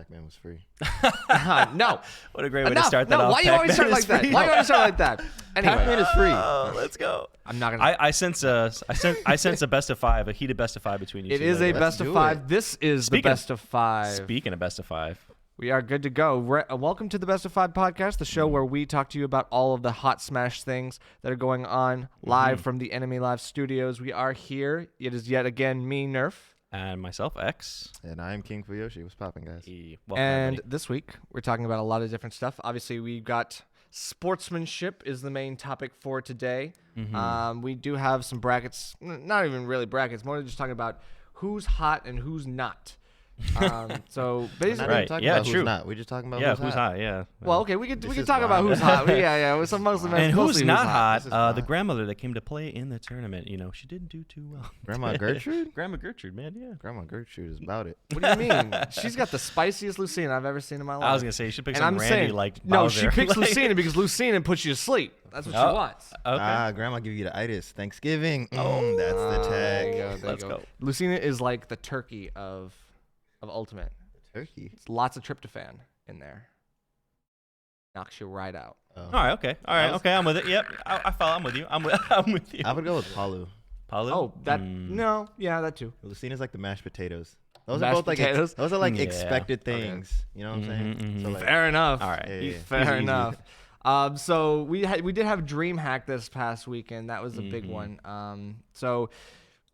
Pac-Man was free. No. What a great way to start that off. Why you always start like that? Why you always start like that? Anyway. Pac-Man is free. Oh, let's go. I'm not gonna. I sense a best of five, a heated best of five between you It two. is a later. best of five. This is the best of five. Speaking of best of five. We are good to go. Welcome to the Best of Five podcast, the show where we talk to you about all of the hot smash things that are going on live from the Enemy Live studios. We are here. It is yet again me, Nerf. And myself, X. And I am King Fuyoshi. What's popping, guys? And this week, we're talking about a lot of different stuff. Obviously, we've got sportsmanship is the main topic for today. We do have some brackets, not even really brackets, more just talking about who's hot and who's not. So basically, Right. Talking Yeah, about true. Who's not. We're just talking about who's hot. Yeah. well, okay, we can is talk about fine. who's hot. Yeah. With some most of And who's not This is hot? fine. The grandmother that came to play in the tournament. She didn't do too well. Grandma Gertrude? Grandma Gertrude, man. Yeah. Grandma Gertrude is about it. What do you mean? She's got the spiciest Lucina I've ever seen in my life. I was gonna say you should pick And some I'm Randy saying, like no, Bowser. she picks Like- Lucina because Lucina puts you to sleep. That's what she wants. Okay. Grandma give you the itis. Thanksgiving. That's the There tag. you go. Let's go. Lucina is like the turkey of Ultimate. Turkey. It's lots of tryptophan in there. Knocks you right out. Oh. All right. Okay. All right. Okay. I'm with it. Yep. I follow. I'm with you. I'm with you. I would go with Palu. Palu. Oh, no, yeah, that too. Lucina's like the mashed potatoes. Those Mashed are both like potatoes? those are like Yeah. expected things. You know what I'm saying? So like, Fair enough. All right. yeah. Fair Easy. enough. So we did have DreamHack this past weekend. That was a big one. So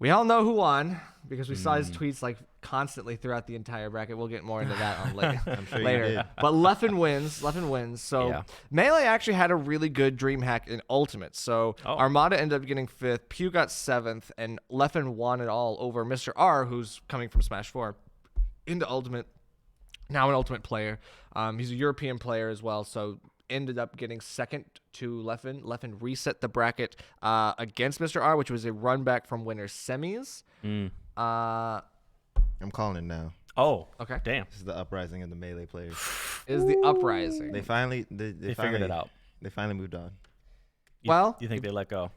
we all know who won because we saw his tweets like constantly throughout the entire bracket. We'll get more into that on later. I'm sure later. you did. But Leffen wins. So Yeah. Melee actually had a really good DreamHack in Ultimate. So Oh. Armada ended up getting 5th, Pew got 7th, and Leffen won it all over Mr. R, who's coming from Smash 4 into Ultimate. Now an Ultimate player. He's a European player as well, so ended up getting second to Leffen. Leffen reset the bracket against Mr. R, which was a run back from winner's semis. I'm calling it now. Oh. Okay. Damn. This is the uprising of the Melee players. Is the uprising. They finally They figured it out. They finally moved on. Well, You think they let go?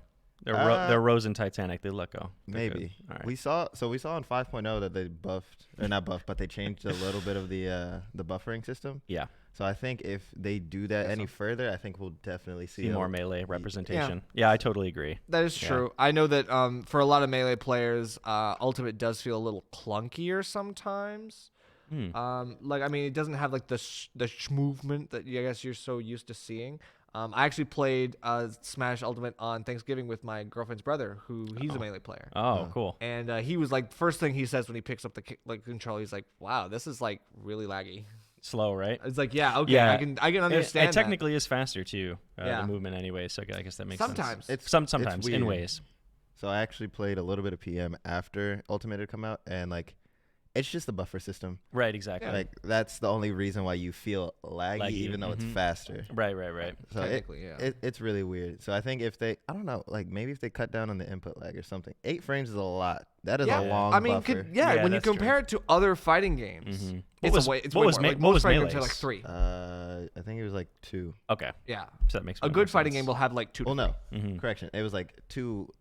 They're Uh, Rose and Titanic. They let go. They're good. Maybe. All right. We saw in 5.0 that they buffed or not buffed, but they changed a little bit of the buffering system. Yeah. So I think if they do that any further, I think we'll definitely see See more a- Melee representation. Yeah, I totally agree. that is Yeah. true. I know that for a lot of Melee players, Ultimate does feel a little clunkier sometimes. Like, I mean, it doesn't have like the movement that I guess you're so used to seeing. I actually played Smash Ultimate on Thanksgiving with my girlfriend's brother, he's a Melee player. Oh, cool. And he was like, first thing he says when he picks up the controller, he's like, "Wow, this is like really laggy." Slow, right? It's like, yeah, okay, Yeah. I can understand. It technically is faster too. Yeah. The movement anyway. So I guess that makes Sometimes. sense. It's Sometimes in weird. ways. So I actually played a little bit of PM after Ultimate had come out, and like, it's just the buffer system. Right. Exactly. Yeah. Like that's the only reason why you feel laggy, Laggy, even though it's faster. Right. So Technically, yeah. it's really weird. So I think if they, I don't know, like maybe if they cut down on the input lag or something. 8 frames is a lot. That is Yeah. a long I mean, buffer. Yeah, when you that's true. compare it to other fighting games, What was- it's what way was more. Ma- Like, what most was fighting games are Melee's? like 3. I think it was like 2. Okay. Yeah, So that makes a more good fighting sense. game will have like 2. Well, no, Mm-hmm. correction. It was like 2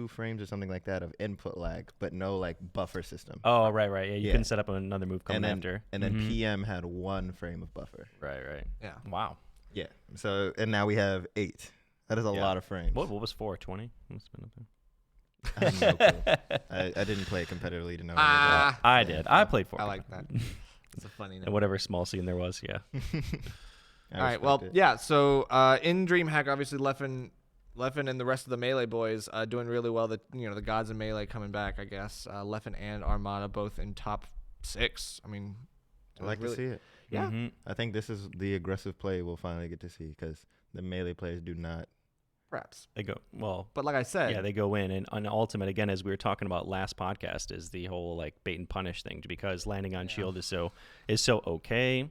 frames or something like that of input lag, but no like buffer system. Oh, right. Yeah. You Yeah. couldn't set up another move coming and then after. and then PM had 1 frame of buffer. Right. Yeah. Wow. Yeah. So and now we have 8. That is a Yeah. lot of frames. What was 420? What's been up there? I have no clue. I didn't play it competitively to know. any of that. I did. I played 4. I like that. It's a funny And name. whatever small scene there was. Yeah. All right. Well, yeah. So in DreamHack, obviously Leffen and the rest of the Melee boys doing really well. The gods of Melee coming back, I guess. Leffen and Armada both in top 6. I mean, I like to see it. Yeah. Mhm. I think this is the aggressive play we'll finally get to see because the Melee players do not. Perhaps. They go well. But like I said, Yeah, they go in, and on Ultimate again, as we were talking about last podcast, is the whole like bait and punish thing because landing on shield is so okay.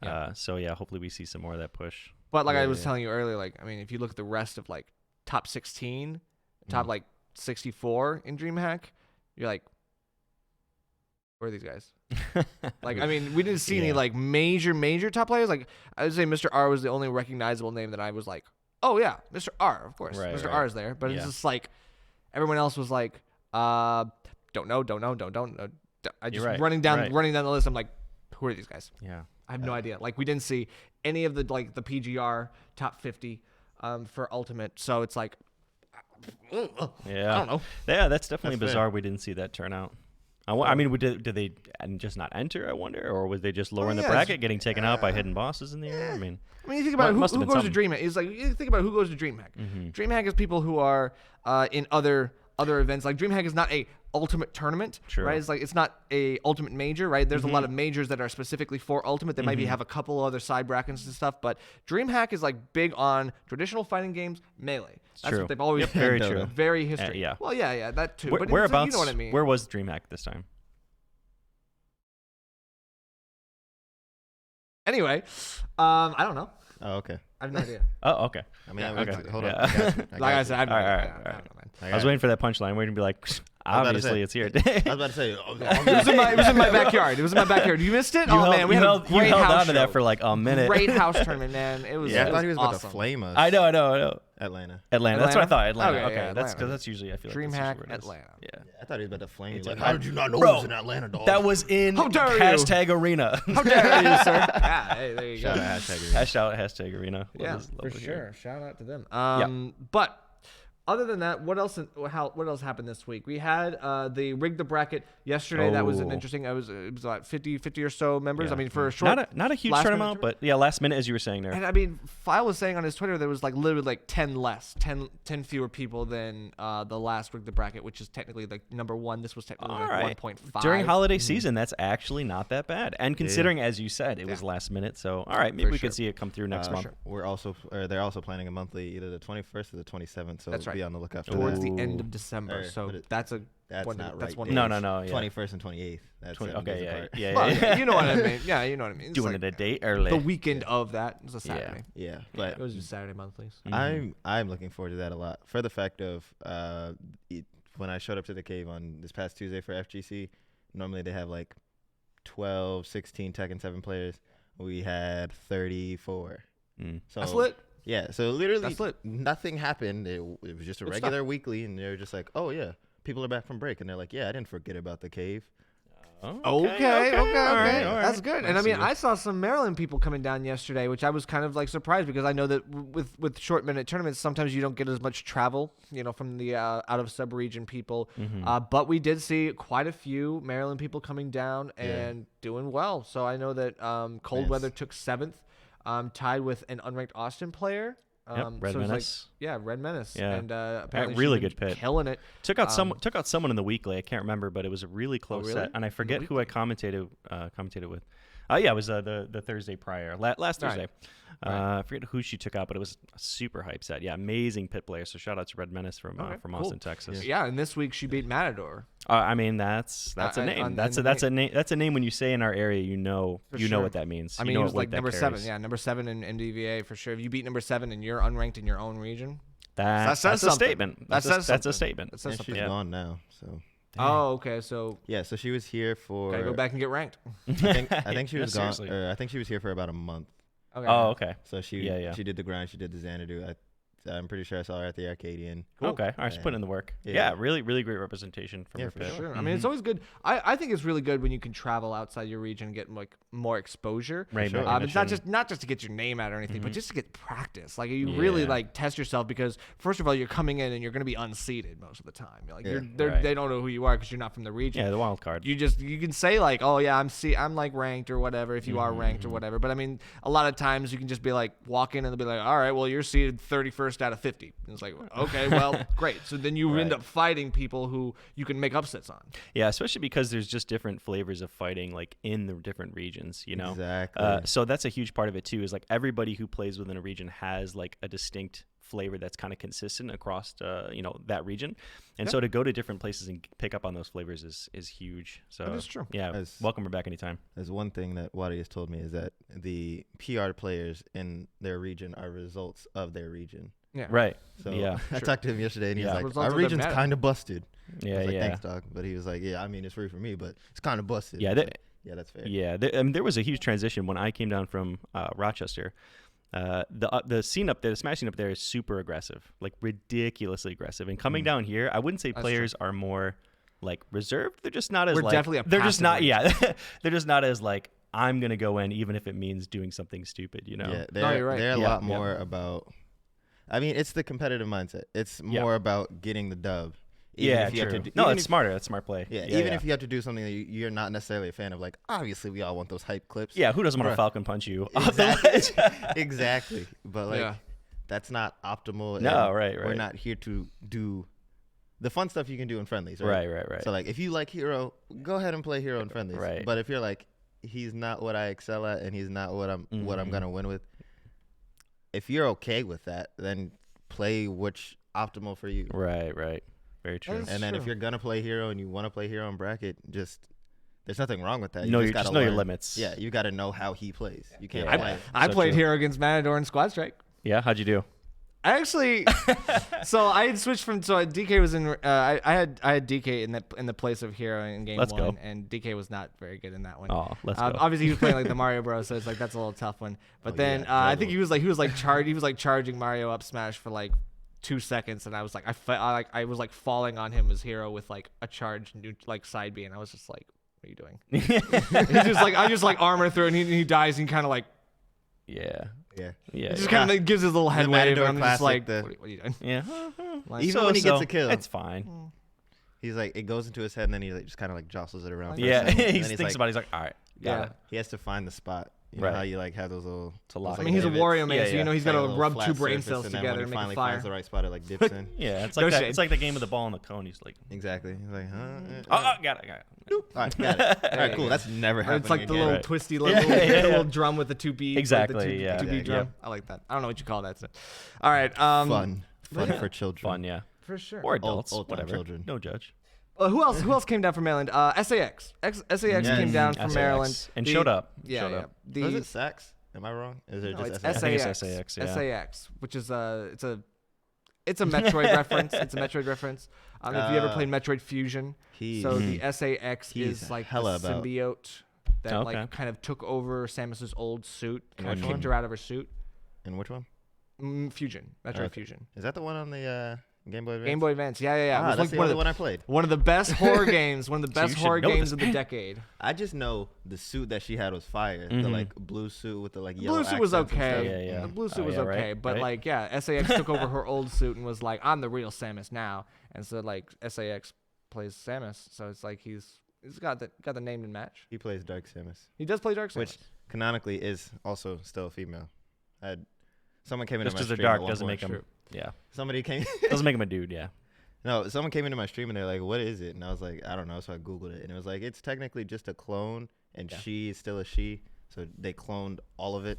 Yeah. So yeah, hopefully we see some more of that push. But like I Yeah, was yeah. telling you earlier, like I mean, if you look at the rest of like top 16, Mm. top like 64 in DreamHack, you're like, where are these guys? Like I mean, we didn't see any Yeah. like major top players. Like I would say, Mr. R was the only recognizable name that I was like, oh yeah, Mr. R, of course, Right, Mr. right. R is there. But it's Yeah. just like everyone else was like, don't know. I just You're right, running down right. the list. I'm like, who are these guys? Yeah. I have no idea. Like, we didn't see any of the the PGR top 50 for Ultimate. So it's like, Yeah. I don't know. Yeah, that's definitely That's bizarre. fair. We didn't see that turnout. I mean, did they just not enter? I wonder, or was they just lowering the yeah, bracket, getting taken out by hidden bosses in the air? I mean, you think about must have who been goes to something. DreamHack. It's like, you think about who goes to DreamHack. DreamHack is people who are in other events. Like, DreamHack is not a ultimate tournament, True. right? It's like, it's not a ultimate major, right? There's a lot of majors that are specifically for ultimate that maybe have a couple other side brackets and stuff, but DreamHack is like big on traditional fighting games, melee. That's true. what they've always Very Dota. true. very history. yeah. Well, yeah, that too. But it's like, Whereabouts? you know what I mean. Where was DreamHack this time? Anyway, I don't know. Oh, okay. I have no idea. Oh, okay. I mean, okay. hold Yeah. on. I got you. Like I said, I have no All right, idea. all right, I don't know, man. I was waiting for that punchline. Waiting to be like, about to obviously say. it's here. I was about to say. It was in my backyard. It was in my backyard. You missed it? You Oh held, man, we you had held, a great you held house on to that show. for like a minute. Great house tournament, man. It was. Yeah, I it thought he was about to awesome. flame us. I know. Atlanta. Atlanta. That's what I thought. Atlanta. Okay, Okay, yeah, that's Atlanta. because that's usually I feel like that's DreamHack usually where it is. Atlanta. Yeah. I thought he was about to flame you. It's Like, a- how did you not know Bro, it was in Atlanta, dog? That was in How dare you? hashtag arena. How dare you, sir? Yeah, hey, there you Shout go. out hashtag. hashtag arena. Love Yeah, this- love for this sure. game. Shout out to them. But other than that, what else happened this week? We had the Rig the Bracket yesterday. That was an Oh. interesting. It was about 50 or so members. Yeah. I mean, for a short, Not a huge last turn minute amount, but yeah, last minute as you were saying there. And I mean, File was saying on his Twitter there was like literally like 10 fewer people than the last Rig the Bracket, which is technically like number one. This was technically All like right. 1.5. During holiday season, that's actually not that bad. And considering, as you said, it was last minute, so all right, maybe For we sure. could see it come through next month. They're also planning a monthly, either the 21st or the 27th. So That's right. be on the lookout for towards that. the end of Ooh. December. So But that's That's one. not That's right. one. days. No, yeah. 21st and 28th. That's 20 7 days okay, apart. yeah. Well, yeah, you know what I mean. Yeah, you know what I mean. It's Doing like it a day early. the weekend of that is a Saturday. Yeah, It but was just Saturday monthlies. I'm looking forward to that a lot for the fact of when I showed up to the cave on this past Tuesday for FGC. Normally they have like 12, 16 Tekken 7 players. We had 34. So That's lit. Yeah, so literally That's lit. nothing happened. It was just a Good regular weekly, and they're just like, oh yeah, people are back from break, and they're like, yeah, I didn't forget about the cave. Okay. all right. That's good. And I see mean, you. I saw some Maryland people coming down yesterday, which I was kind of like surprised because I know that with short minute tournaments, sometimes you don't get as much travel, from the out of sub region people. But we did see quite a few Maryland people coming down and doing well. So I know that Cold Yes. Weather took 7th, tied with an unranked Austin player. Red so it's Menace. Red Menace. Yeah. And apparently really she's been good pit. killing it. Took out someone in the weekly. I can't remember, but it was a really close really? set, and I forget who I commentated with. Yeah, it was the Thursday prior, last Thursday. I forget who she took out, but it was a super hype set. Yeah, amazing pit player. So shout out to Red Menace from cool. Austin, Texas. Yeah, and this week she beat Matador. I mean that's a name. That's a name. That's a name when you say in our area, you know sure. what that means. I You mean, know he was what like that number carries. 7. Yeah, number 7 in MDVA for sure. If you beat number 7 and you're unranked in your own region, That's says a something. statement. That says That's a something. statement. that says And something. she's gone now, so Oh, okay. So yeah. So she was here for. gotta go back and get ranked. I think she Yeah, was gone. seriously. I think she was here for about a month. Okay. Oh, okay. So she did the grind. She did the Xanadu. I'm pretty sure I saw her at the Arcadian. Okay. All right. She's putting in the work. Yeah. Really, really great representation from her for pit. sure. Sure. I mean, it's always good. I think it's really good when you can travel outside your region and get like more exposure. Right. Sure. It's not just to get your name out or anything, but just to get practice. Like you really Yeah. like test yourself because first of all, you're coming in and you're going to be unseated most of the time. Like Yeah. they don't know who you are because you're not from the region. Yeah, the wild card. You can say like, oh yeah, I'm like ranked or whatever if you are ranked or whatever. But I mean, a lot of times you can just be like walk in and they'll be like, all right, well you're seated 31st out of 50. And it's like, okay, well great. So then you end up fighting people who you can make upsets on. Yeah, especially because there's just different flavors of fighting, like in the different regions, Exactly. So that's a huge part of it too. Is like everybody who plays within a region has like a distinct flavor that's kind of consistent across, that region. And so to go to different places and pick up on those flavors is huge. So That is true. Yeah, welcome her back anytime. There's one thing that Wadi has told me is that the PR players in their region are results of their region. Yeah. Right. So Yeah. I talked to him yesterday, and he was like, Results "Our of their region's meta. kind of busted." I Yeah. was like, Yeah. "Thanks, dog." But he was like, "Yeah, I mean, it's free for me, but it's kind of busted." Yeah. Yeah, that's fair. Yeah. I mean, there was a huge transition when I came down from Rochester. The scene up there, the Smash scene up there is super aggressive, like ridiculously aggressive. And coming down here, I wouldn't say players are more like reserved. They're just not as We're like definitely a they're just passive not region. they're just not as like I'm gonna go in even if it means doing something stupid. Yeah, you're right. they're a Yeah, lot yeah. more about. I mean, it's the competitive mindset. It's more about getting the dub. Even Yeah, if you have true. to No, even it's if- smarter. That's smart play. Yeah, even if you have to do something that you're not necessarily a fan of, like obviously we all want those hype clips. Yeah, who doesn't want Bruh. to Falcon punch you off the ledge? Exactly. Exactly. But like Yeah. that's not optimal. No, and right. We're not here to do the fun stuff you can do in friendlies, right? Right. So like if you like Hero, go ahead and play Hero in friendlies. Right. But if you're like he's not what I excel at and he's not what I'm gonna win with, if you're okay with that, then play which optimal for you. Right. Very true. That's And then if true. you're gonna play Hero and you want to play Hero in bracket, just there's nothing wrong with that. No, you you just just gotta know your learn. limits. Yeah, you got to know how he plays. You can't Yeah. play. I So played true. Hero against Matador and Squad Strike. Yeah, how'd you do? I actually, so I had switched from DK was in. I had DK in the place of Hero in game Let's 1, go. and DK was not very good in that one. Oh, let's go. Obviously, he was playing like the Mario Bros, so it's like that's a little tough one. But Oh, then yeah, I think he was charging Mario up smash for like 2 seconds, and I was like I was like falling on him as Hero with like a charge like side B, and I was just like, what are you doing? He's just like I just like armor through, and he dies, and he kind of like Yeah. Yeah. Yeah. he just kind of gives his little head The wave, and Matador I'm just like, classic, what are you doing? Yeah. Like, Even when he gets a kill. It's fine. He's like, it goes into his head, and then he like, just kind of like jostles it around. for a Yeah. second, and he then thinks like, about it. He's like, all right. Got Yeah. it. He has to find the spot. You know Right. how you like have those little. To lock those, I like, mean, he's a divots? Wario man, Yeah, so you yeah. know he's Like got a to little rub flat 2 brain surface, cells and then together when and he make a finally fire. finds the right spot, it like dips in. Yeah, it's No like that. shade. It's like the game of the ball on the cone. He's like, Exactly. He's like, huh? oh, got it. All right, got it. All right, you cool. go. That's never Or happened. it's like the again. little Right. twisty Yeah, little, yeah, the little yeah. drum with the 2 beats. Exactly, Like the yeah. 2 beat Yeah, drum. yeah. I like that. I don't know what you call that stuff. All right. fun for children. Fun, yeah. For sure. Or adults, old-time whatever. children. No judge. Who else came down from Maryland? SAS. SAS Yeah. came down from SAX. Maryland And The- showed up. Yeah, Showed yeah. up. Was it Sax? Am I wrong? Is there No, just it's SAS? I think it's SAS. SAX, yeah. SAS, which is it's a Metroid reference. It's a Metroid reference. If you ever played Metroid Fusion, so the SAX He's is like the hella about- symbiote that Okay. like kind of took over Samus's old suit, And kind of which kicked one? her out of her suit. And which one? Fusion, Metroid Okay. Fusion, Is that the one on the Game Boy Advance? Game Boy Advance. Yeah. It Ah, was that's like the one only of one I played. one of the best horror games. One of the So you best should horror know games this, of the man. decade. I just know the suit that she had was fire. The Mhm. like blue suit with the like The yellow blue suit was accents and okay. stuff. Yeah, yeah. The blue suit Oh, was yeah, okay, right, but right. like SAS took over her old suit and was like, I'm the real Samus now, and so like SAS plays Samus, so it's like he's got the name and match. He plays Dark Samus, He does play Dark Samus. which canonically is also still a female. Someone came into Just my because they're stream at dark one doesn't point. make them. Yeah. Somebody came. Doesn't make him a dude, yeah. No, someone came into my stream and they're like, "What is it?" And I was like, "I don't know." So I googled it, and it was like, it's technically just a clone, and Yeah. she is still a she. So they cloned all of it.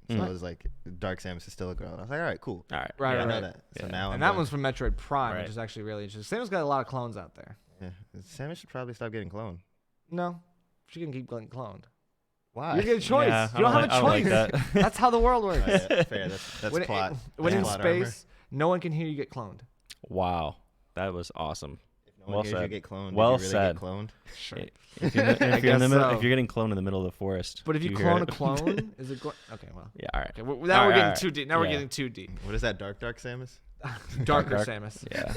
So Mm. it was like Dark Samus is still a girl. And I was like, "All right, cool." All right. Right, I yeah. know right. that. So Yeah. now I'm and that going- one's from Metroid Prime, Right. which is actually really interesting. Samus got a lot of clones out there. Yeah, Samus should probably stop getting cloned. No, she can keep getting cloned. Why? You get a choice. Yeah, you don't have a I don't like choice. that. That's how the world works. Oh, yeah, fair. That's when plot. when That's in plot armor. space, no one can hear you get cloned. Wow. That was awesome. If no one Well hears you said. get cloned, Well did you really said. get cloned? Sure. If you're, if I you're in guess the middle, so. if you're getting cloned in the middle of the forest. But if you do hear clone a it? clone, is it going? Okay, well. Yeah, all right. Okay, now All we're right, getting all right. too deep. Now we're Yeah. getting too deep. What is that? Dark Samus? Darker Dark. Samus. Yeah.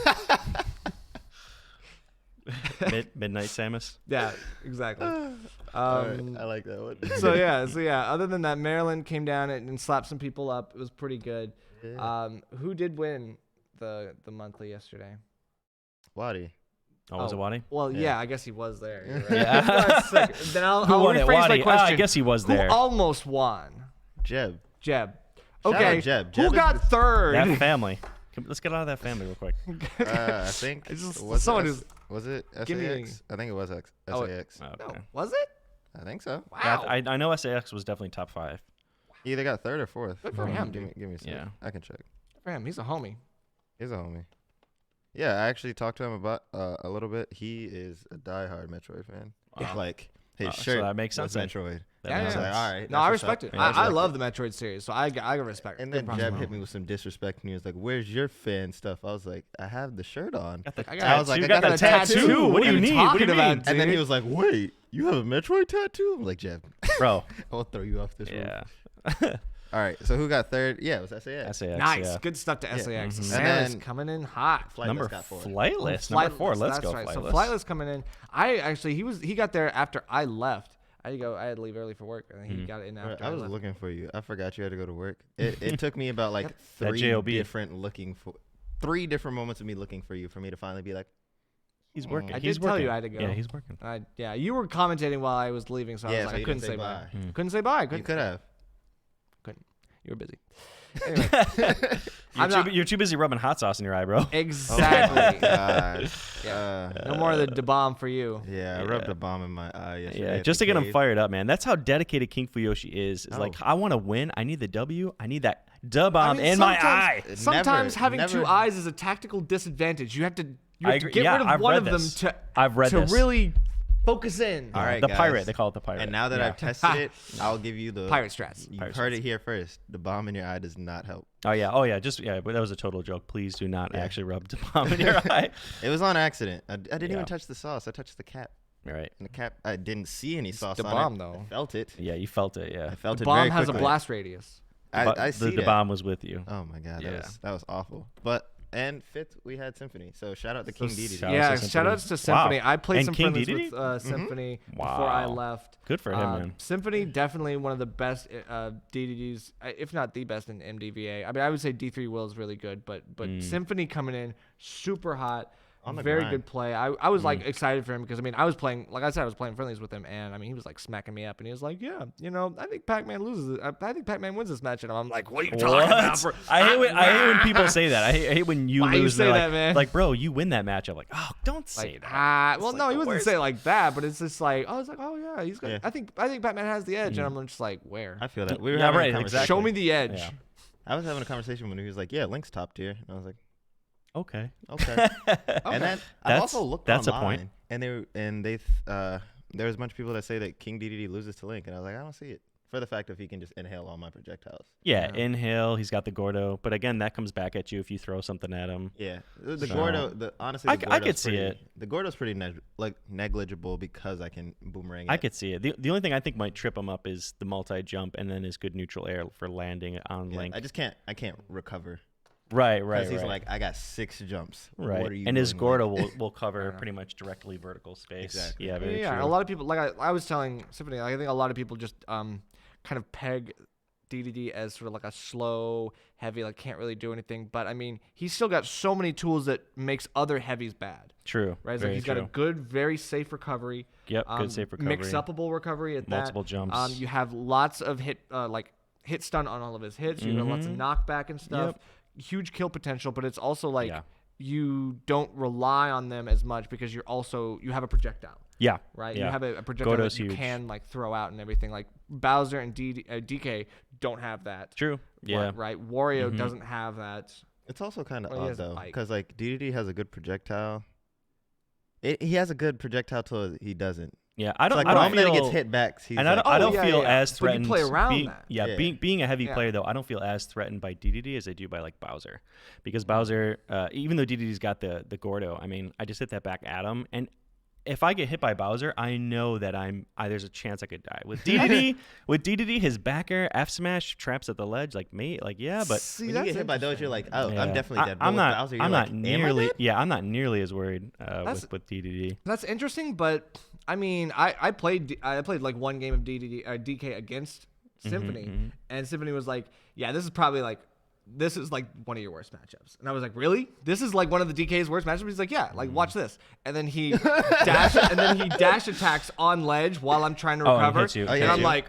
Midnight Samus. Yeah, exactly. All right, I like that one. so yeah. Other than that, Maryland came down and slapped some people up. It was pretty good. Yeah. Who did win the monthly yesterday? Wadi. Oh, was it Wadi? Well, Yeah. yeah, I guess he was there. You're right. Yeah. That's sick. Then I'll won it? rephrase my Wadi. question. I guess he was there. Who almost won? Jeb. Jeb. Shout Okay. out Jeb. Who Jeb is got third? That family. Let's get out of that family real quick. I think It's just was someone it, who's- was it Give me- SAS? I think it was Oh, SAS. Oh, No, okay. was it? I think so. Wow. Yeah, I know SAX was definitely top 5. He either got third or fourth. Good for him, Give me, dude. give me a second. Yeah. I can check. For him, he's a homie. He's a homie. Yeah, I actually talked to him about a little bit. He is a diehard Metroid fan. Wow. Like his So shirt that makes was sense then. Metroid. That Yeah, makes I was yeah. like, all right. No, that's I what's respect up. it. Yeah, I respect love the Metroid series, so I respect. And Good then props Jeb to hit him. me with some disrespect, and he was like, "Where's your fan stuff?" I was like, "I have the shirt on." Got the I tattoo. got- I was like, you I got got the a tattoo. tattoo. What do you What are you need? What do you talking mean? about? And then he Dude. was like, "Wait, you have a Metroid tattoo?" I'm like, "Jeb, Bro. I'll throw you off this roof." Yeah. All right, so who got third? Yeah, it was SAS. SAX. Nice, Yeah. good stuff to Yeah. SAS. Mhm. Samus And then- coming in hot. Flightless Number got fourth. Flightless. Number 4. Let's That's go right. Flightless. So Flightless coming in. I actually he got there after I left. I had to leave early for work, and then he got it in Bro, after. I was left. looking for you. I forgot you had to go to work. It took me about like That three JOB. different moments of me looking for you for me to finally be like, He's working. I He's did tell working. you I had to go. Yeah, he's working. Yeah, you were commentating while I was leaving, so I was like, so I you couldn't didn't say bye. Mm. Couldn't say bye. You could have. You were busy. Anyway, You're too busy rubbing hot sauce in your eye, bro. exactly. God. Yeah. No more of the bomb for you. Yeah, I rubbed a bomb in my eye yesterday. Yeah, at just the to get him cave. fired up, man. That's how dedicated King Fuyoshi is. It's like, I want to win. I need the W. I need that da bomb in my eye. Sometimes having Never- two eyes is a tactical disadvantage. You have to agree. get Yeah, rid of I've one read of this. them I've read to this. really focus in. All right, the guys. pirate. They call it the pirate. And now that Yeah. I've tested it, I'll give you the Pirate strats. You Pirate heard strats. it here first. The bomb in your eye does not help. Oh yeah. But that was a total joke. Please do not Yeah. actually rub the bomb in your eye. It was on accident. I didn't Yeah. even touch the sauce. I touched the cap. All right. And the cap, I didn't see any sauce the on bomb, it. though. I felt it. Yeah, you felt it. Yeah. I felt The it bomb very has a quickly. blast radius. I see the that. bomb was with you. Oh my god, Yeah. that was awful. But and fifth, we had Symphony. So shout out to King Dedede. shout out Yeah, to shout Symphony. outs to Symphony. Wow. I played And some King friendlies Dedede? with Symphony before Wow. I left. Good for him, man. Symphony, definitely one of the best DDDs, if not the best in MDVA. I mean, I would say D3 Will is really good, but Symphony coming in super hot. On the Very grind. good play. I was like excited for him because I mean I was playing, like I said, I was playing friendlies with him, and I mean he was like smacking me up, and he was like, yeah, I think Pac-Man loses. I think Pac-Man wins this match, and I'm like, what are you talking about? Bro? I hate when people say that. I hate when you Why you lose. say They're that, like, man? like, bro, you win that match. I'm like, oh, don't say that. Well, It's no, like he the wasn't worst. saying it like that, but it's just like, oh, it's like, oh yeah, he's got. Yeah. I think Batman has the edge, and I'm just like, where? I feel that. We were Yeah, having right, a conversation. exactly. Show me the edge. Yeah. I was having a conversation when he was like, "Yeah, Link's top tier," and I was like, Okay. "Okay." And then I've That's- also looked that's a online, point. and there was a bunch of people that say that King Dedede loses to Link, and I was like, I don't see it. For the fact that he can just inhale all my projectiles. Yeah, inhale. He's got the Gordo, but again, that comes back at you if you throw something at him. Yeah, the So- Gordo. Honestly, I the could Gordo's see pretty, it. The Gordo's pretty negligible because I can boomerang. I it. could see it. The only thing I think might trip him up is the multi-jump and then his good neutral air for landing on Yeah, Link. I just can't. I can't recover. Right. Because he's like, I got 6 jumps. right. What are you And his doing, Gordo Link? will cover pretty much directly vertical space. Exactly. Yeah, very Yeah, true. a lot of people, like I was telling Symphony, I think a lot of people just kind of peg DDD as sort of like a slow, heavy, like can't really do anything. But I mean, he's still got so many tools that makes other heavies bad. True. Right? It's Very like he's true. got a good, very safe recovery. Yep, good safe recovery. Mix-upable recovery at Multiple that. jumps. You have lots of hit stun on all of his hits. You have lots of knockback and stuff. Huge kill potential, but it's also like Yeah. you don't rely on them as much because you have a projectile. Yeah. Right, Yeah. you have a projectile Gordo's that you huge. can like throw out and everything. Like Bowser and DK don't have that. True. Yeah. Right. Wario doesn't have that. It's also kind of Well, he odd has a though, bike. because like DDD has a good projectile. He has a good projectile till he doesn't. Yeah. I don't. Like I the don't moment that he feel. gets hit back, he's And I like, don't, I don't yeah, feel yeah. as But you threatened. play around being, that. Yeah, Yeah. being a heavy Yeah. player though, I don't feel as threatened by DDD as I do by like Bowser, because Bowser, even though DDD's got the Gordo, I mean, I just hit that back at him, and if I get hit by Bowser, I know that there's a chance I could die. With DDD, his backer F smash traps at the ledge, like me, like yeah, but See, when you that's get hit by those, you're like, oh, yeah. I'm definitely dead. But I'm with not. Bowser, you're I'm like, not am I nearly. dead? Yeah, I'm not nearly as worried with DDD. That's interesting, but I mean, I played like one game of DK against Symphony, and Symphony was like, yeah, this is like one of your worst matchups. And I was like, really? This is like one of the DK's worst matchups? He's like, yeah, like watch this. And then he dash attacks on ledge while I'm trying to Oh, and recover. hits you. Oh, And yeah, I'm you. like,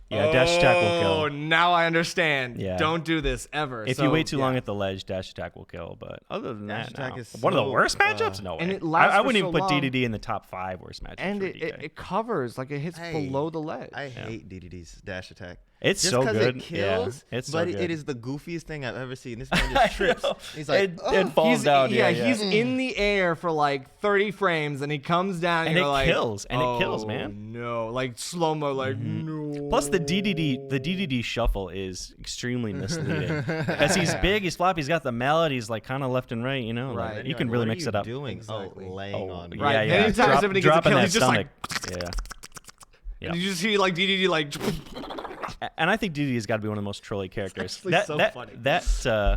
Yeah, dash attack will kill. oh, now I understand. Yeah. Don't do this ever. If you wait too long at the ledge, dash attack will kill. But other than Dash that, attack no. is One of the so, worst matchups? No way. and it lasts I for wouldn't so even put long. DDD in the top 5 worst matchups and for it DK. it covers, like it hits Hey, below the ledge. I hate DDD's dash attack. It's Just so because good. it kills, yeah, it's so but good. it is the goofiest thing I've ever seen. This man just trips. know. He's like, it falls down. Yeah, He's in the air for like 30 frames, and he comes down, And you're it like, kills, and it kills, "Oh, man." No, like slow mo, like no. Plus the DDD shuffle is extremely misleading because he's big, he's floppy, he's got the melody, he's like kind of left and right, you know. Right. Like, And you you're can like, really what are mix you it up. doing? Exactly. Oh, laying on me. Right. Yeah, yeah. Anytime somebody gets a dropping kill, that he's just like, stomach. Yeah. and you just see like DDD like, And I think DDD has got to be one of the most trolly characters. actually That so that funny. that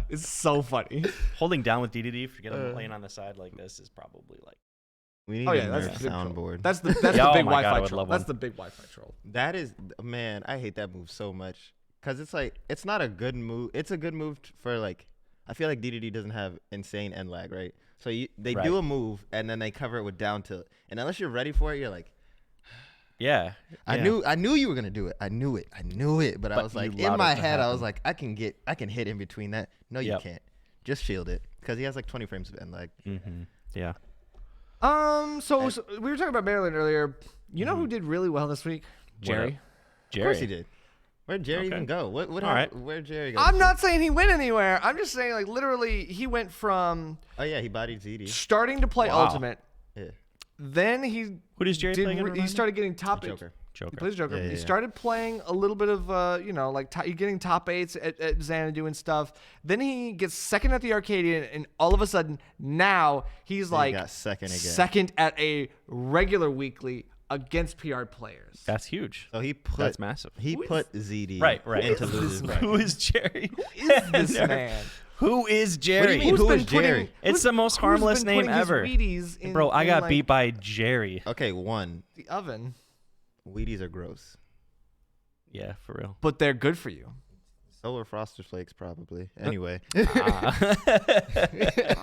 it's so funny. holding down with DDD, forget him laying on the side like this is probably like We need Oh a yeah, that's Nerf the big troll. soundboard. That's the Yeah, oh big my God, I Wi-Fi would troll. love That's one. the big Wi-Fi troll. That is, man, I hate that move so much because it's like it's not a good move. It's a good move for like. I feel like DDD doesn't have insane end lag, right? So they Right. do a move and then they cover it with down tilt, and unless you're ready for it, you're like, Yeah. I knew you were gonna do it. I knew it. But I But was you like, allowed in my it to head, I was happen. like, I can hit in between that. No, you Yep. can't. Just shield it because he has like 20 frames of end lag. Mm-hmm. Yeah. So we were talking about Maryland earlier. You know who did really well this week? Jerry. Of course he did. Where'd Jerry Okay. even go? What All happened? right. Where'd Jerry go? I'm not saying he went anywhere. I'm just saying, like, literally, he went from Oh yeah, he bodied ZD. starting to play Wow. Ultimate. Yeah. Then he Who does Jerry play again? he remind me? started getting top Joker. He Joker. plays Joker. Yeah, yeah, He yeah. started playing a little bit of, getting top 8s at Xanadu and stuff. Then he gets second at the Arcadian, and all of a sudden, now he's Then he like got second again. second at a regular weekly against PR players. That's huge. So he put That's massive. he put ZD Right. into is this losers man? bracket. Who is Jerry? Who is this Nerf. man? Who is Jerry? What do you mean? Who's Who been is Jerry? It's the most who's harmless been name putting his ever. Wheaties in, Bro, I in, got like, beat by Jerry. Okay, one. the oven, Wheaties are gross. Yeah, for real. but they're good for you. So are Frosted Flakes probably. Anyway, Ah.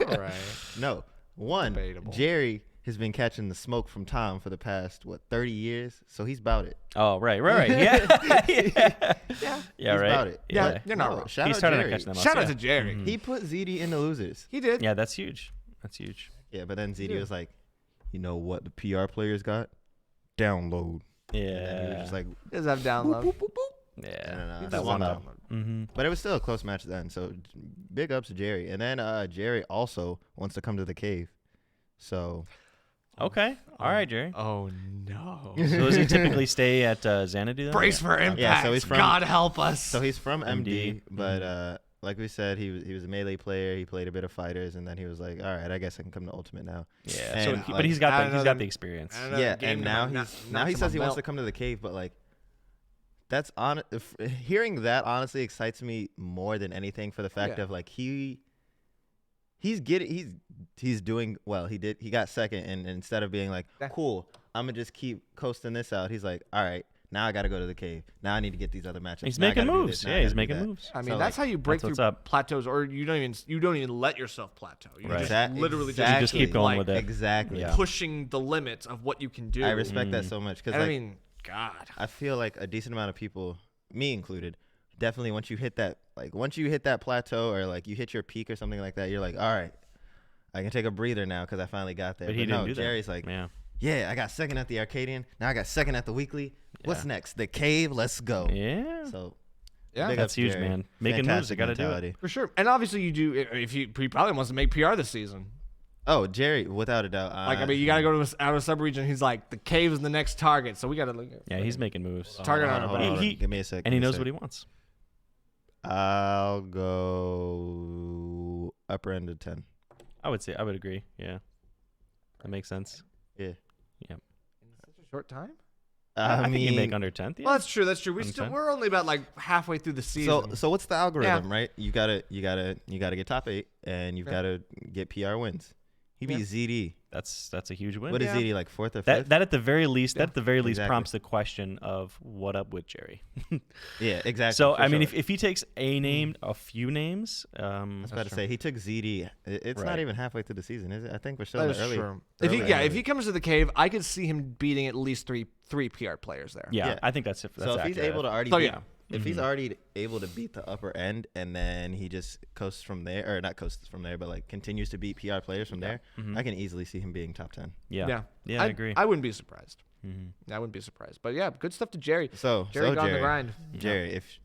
All right. no. One. Debatable. Jerry has been catching the smoke from Tom for the past 30 years, so he's about it. Oh, right. Yeah. yeah. Yeah. Yeah, He's right. about it. Yeah, But you're not no, wrong. Shout He's out starting to Jerry. catch them up. Shout out yeah. to Jerry. Mhm. He put ZD in the losers. He did. Yeah, that's huge. That's huge. Yeah, but then ZD Yeah. was like, you know what the PR players got? Download. And then he was Yeah. just like, He does have download. Yeah. no, He that does one have up. download. Mm-hmm. but it was still a close match then. So big ups to Jerry. And then Jerry also wants to come to the cave. So Okay. All right, Jerry. Oh no. So does he typically stay at Xanadu then? Brace for impact. Yeah, so he's from- God help us. so he's from MD, MD. but like we said, he was a melee player. He played a bit of fighters, and then he was like, all right, I guess I can come to Ultimate now. Yeah. And, So, like, but he's I got don't the know he's got them- the experience. I don't know, Yeah, game and to now my- now knock he to says my he wants belt. to come to the cave, but like that's on hearing that honestly excites me more than anything for the fact Yeah. of like he's doing well. He got second, and instead of being like That- cool, I'm gonna just keep coasting this out. He's like, all right, now I got to go to the cave. Now I need to get these other matchups. He's Now I making gotta do moves. this. Now I Yeah, he's gotta do making that. moves. I mean, So, that's how you break that's through what's up. plateaus, or you don't even let yourself plateau. You Right. just literally You just keep going like, with it. Exactly. Yeah. pushing the limits of what you can do. I respect that Mm. so much because And like, I mean, God. I feel like a decent amount of people, me included, definitely once you hit that plateau or like you hit your peak or something like that, you're like, all right, I can take a breather now because I finally got there. But he didn't no, do that. Jerry's like, Yeah. I got second at the Arcadian. Now I got second at the weekly. What's Yeah. next? The cave. Let's go. Yeah. So Yeah, big That's ups, huge, Jerry. man. Making moves, Fantastic you gotta do it. mentality. for sure. And obviously, you do. If he probably wants to make PR this season. Oh, Jerry, without a doubt. Like, I mean, you got to go to out of sub region. He's like, the cave is the next target, so we got to look. Yeah, he's making moves. Target on hold our on. He- Give me a sec. And he knows what he wants. I'll go upper end of 10. I would agree. Yeah. That makes sense. Yeah. in such a short time. I think you mean, make under 10th. Yeah. Well, that's true. That's true. Understand. We're only about like halfway through the season. so what's the algorithm, right? You gotta get top 8, and you've Yeah. gotta get PR wins. He beat Yeah. ZD. That's a huge win. What is Yeah. ZD, like 4th or 5th? That at the very least, Yeah. Exactly. prompts the question of what up with Jerry. Yeah, exactly. So for I mean, sure. if he takes a few names, I was about to true. say he took ZD. It's not Right. even halfway through the season, is it? I think we're still That in the is early. true. early If he comes to the cave, I could see him beating at least three PR players there. yeah, Yeah. I think that's So if accurate. he's able to already, So, beat, yeah. if he's Mhm. already able to beat the upper end, and then he just coasts from there, or not coasts from there, but like continues to beat PR players from there, Mhm. I can easily see him being top 10. Yeah, I agree. I wouldn't be surprised. Mhm. I wouldn't be surprised. But yeah, good stuff to Jerry. So Jerry got on the Jerry, grind. Jerry, if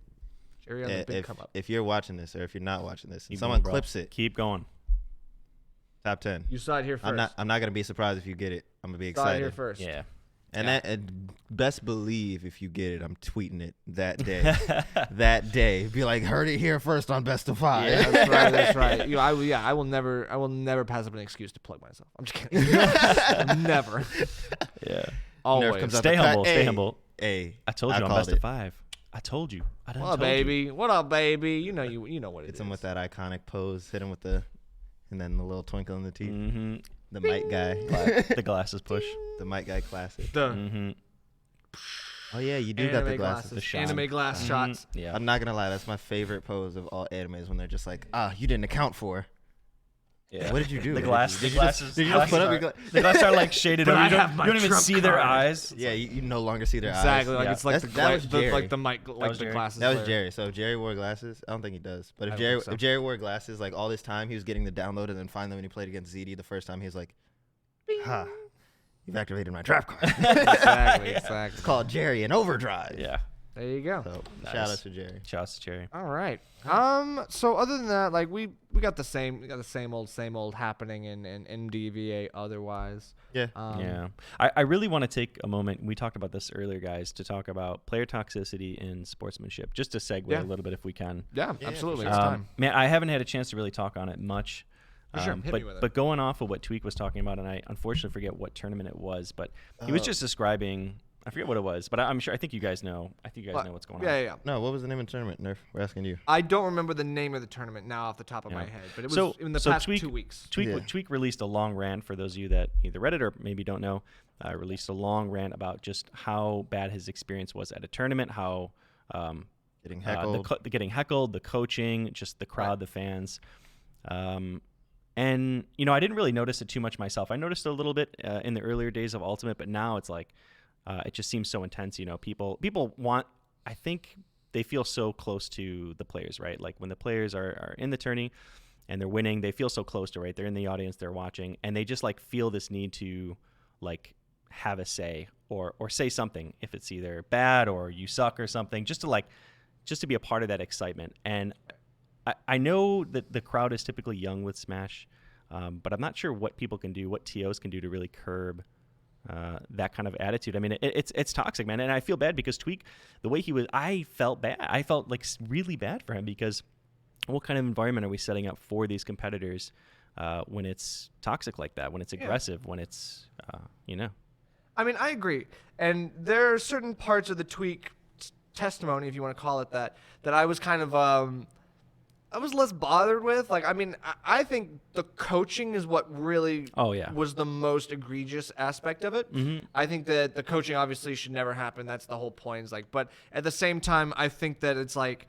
Jerry on the big come up. if you're watching this, or if you're not watching this, and Keep someone going, bro. clips it, Keep going. top 10. You saw it here 1st. I'm not gonna be surprised if you get it. I'm gonna be Saw it here excited. first. Yeah. And Yeah. that and best believe if you get it, I'm tweeting it that day. That day, be like, heard it here first on Best of 5. Yeah, that's right. That's right. I will never pass up an excuse to plug myself. I'm just kidding. Never. Yeah. Always. comes out Stay the cut. humble. Stay Hey, humble. Hey, I told you on called Best it. of 5. I told you. I done What up, told you. baby? What up, baby? You know what it Hits is. him with that iconic pose. Hit him with the and then the little twinkle in the teeth. Mm-hmm. The mic guy. The glasses push. The mic guy classic. Mm-hmm. Oh yeah, you do got the glasses. The shot. anime glass shots. Yeah. I'm not gonna lie, that's my favorite pose of all animes when they're just like, you didn't account for. Yeah. What did you do? The glasses. Did you just put up your the glasses are like shaded But over. I You have my don't even trump see their card. eyes. Yeah, you no longer see their eyes. Exactly. Like Yeah. it's like That was Jerry. like the mic, like was the Jerry. glasses. That was were- Jerry. So if Jerry wore glasses, I don't think he does. But I if don't think so. Jerry wore glasses, like all this time, he was getting the download, and then finally when he played against ZD the first time, he was like, "Ha, you've activated my trap card." Exactly. It's Exactly. called Jerry in overdrive. Yeah. There you go. So Nice. shout out to Jerry. Shouts to Jerry. All right. So other than that, like we got the same same old happening in MDVA otherwise. Yeah. Yeah. I really want to take a moment. We talked about this earlier, guys, to talk about player toxicity in sportsmanship. Just to segue Yeah. a little bit if we can. Yeah, Yeah, absolutely. for It's sure. time. Man, I haven't had a chance to really talk on it much. For sure. Hit but, me with it. but going off of what Tweak was talking about, and I unfortunately forget what tournament it was, but he was just describing, I forget what it was, but I think you guys know. I think you guys know what's going on. Yeah. No, what was the name of the tournament, Nerf? We're asking you. I don't remember the name of the tournament now off the top of my Yeah. head, but it was So- in the so past Tweak- 2 weeks. Tweak released a long rant for those of you that either read it or maybe don't know. Released a long rant about just how bad his experience was at a tournament, how Getting heckled. getting heckled, the coaching, just the crowd, Right. the fans. And, I didn't really notice it too much myself. I noticed it a little bit in the earlier days of Ultimate, but now it's like it just seems so intense. People want, I think they feel so close to the players, right? Like when the players are in the tourney and they're winning, they feel so close to, right? They're in the audience, they're watching, and they just like feel this need to like have a say or say something if it's either bad or you suck or something, just to be a part of that excitement. And I know that the crowd is typically young with Smash, but I'm not sure what people can do, what TOs can do to really curb that kind of attitude. I mean, it's toxic, man. And I feel bad because Tweak, the way he was, I felt bad. I felt like really bad for him because what kind of environment are we setting up for these competitors when it's toxic like that, when it's aggressive, when it's, I mean, I agree. And there are certain parts of the Tweak testimony, if you want to call it that I was kind of I was less bothered with. Like, I mean, I think the coaching is what really was the most egregious aspect of it. Mm-hmm. I think that the coaching obviously should never happen. That's the whole point. It's like, but at the same time, I think that it's like,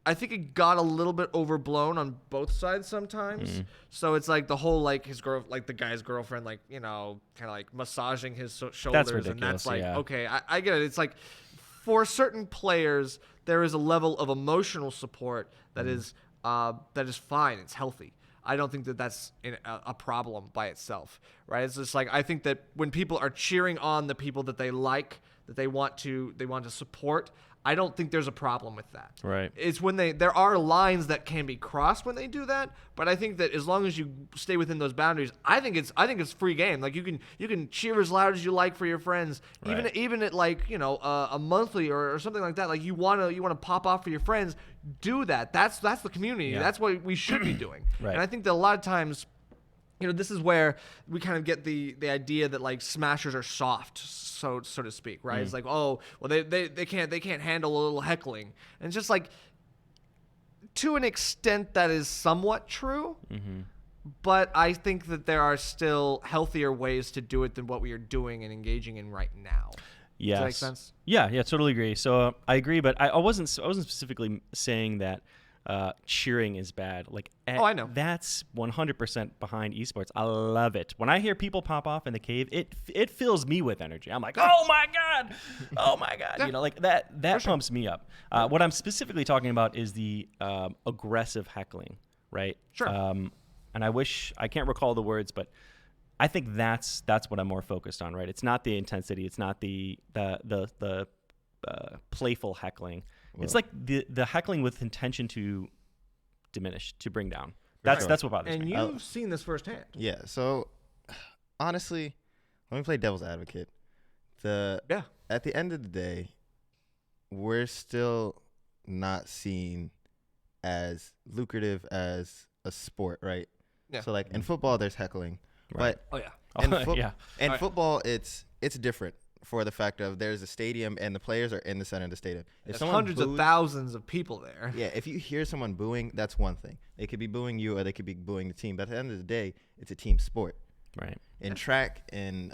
I think it got a little bit overblown on both sides sometimes. Mm-hmm. So it's like the whole like the guy's girlfriend, like, kind of like massaging his shoulders, and ridiculous, that's like, yeah. okay, I get it. It's like for certain players, there is a level of emotional support that is fine. It's healthy. I don't think that that's a problem by itself, right? It's just like I think that when people are cheering on the people that they like, that they want to support, I don't think there's a problem with that. Right. It's when there are lines that can be crossed when they do that, but I think that as long as you stay within those boundaries, I think it's free game. Like you can cheer as loud as you like for your friends, Right. even at like a monthly or something like that. Like you wanna pop off for your friends, do that. That's the community. Yeah. That's what we should be doing. Right. And I think that a lot of times, this is where we kind of get the idea that like smashers are soft, so to speak, right? It's like, oh, well, they can't handle a little heckling, and it's just like, to an extent, that is somewhat true. Mm-hmm. But I think that there are still healthier ways to do it than what we are doing and engaging in right now. Yes. Does that make sense? Yeah, totally agree. So I agree, but I wasn't specifically saying that cheering is bad. Like, I know. That's 100% behind esports. I love it. When I hear people pop off in the cave, it fills me with energy. I'm like, oh my god, oh my god. Yeah. Like that pumps me up. What I'm specifically talking about is the aggressive heckling, right? Sure. And I can't recall the words, but I think that's what I'm more focused on, right? It's not the intensity. It's not the playful heckling. Well, it's like the heckling with intention to diminish, to bring down. That's what bothers And me. you've seen this firsthand. Yeah. So honestly, let me play devil's advocate. At the end of the day, we're still not seen as lucrative as a sport, right? Yeah. So like in football, there's heckling, Right. but Oh yeah. in Yeah. football, it's different. for the fact of there's a stadium and the players are in the center of the stadium. If There's someone hundreds of boos- thousands of people there. Yeah, if you hear someone booing, that's one thing. They could be booing you or they could be booing the team. But at the end of the day, it's a team sport. Right. In track in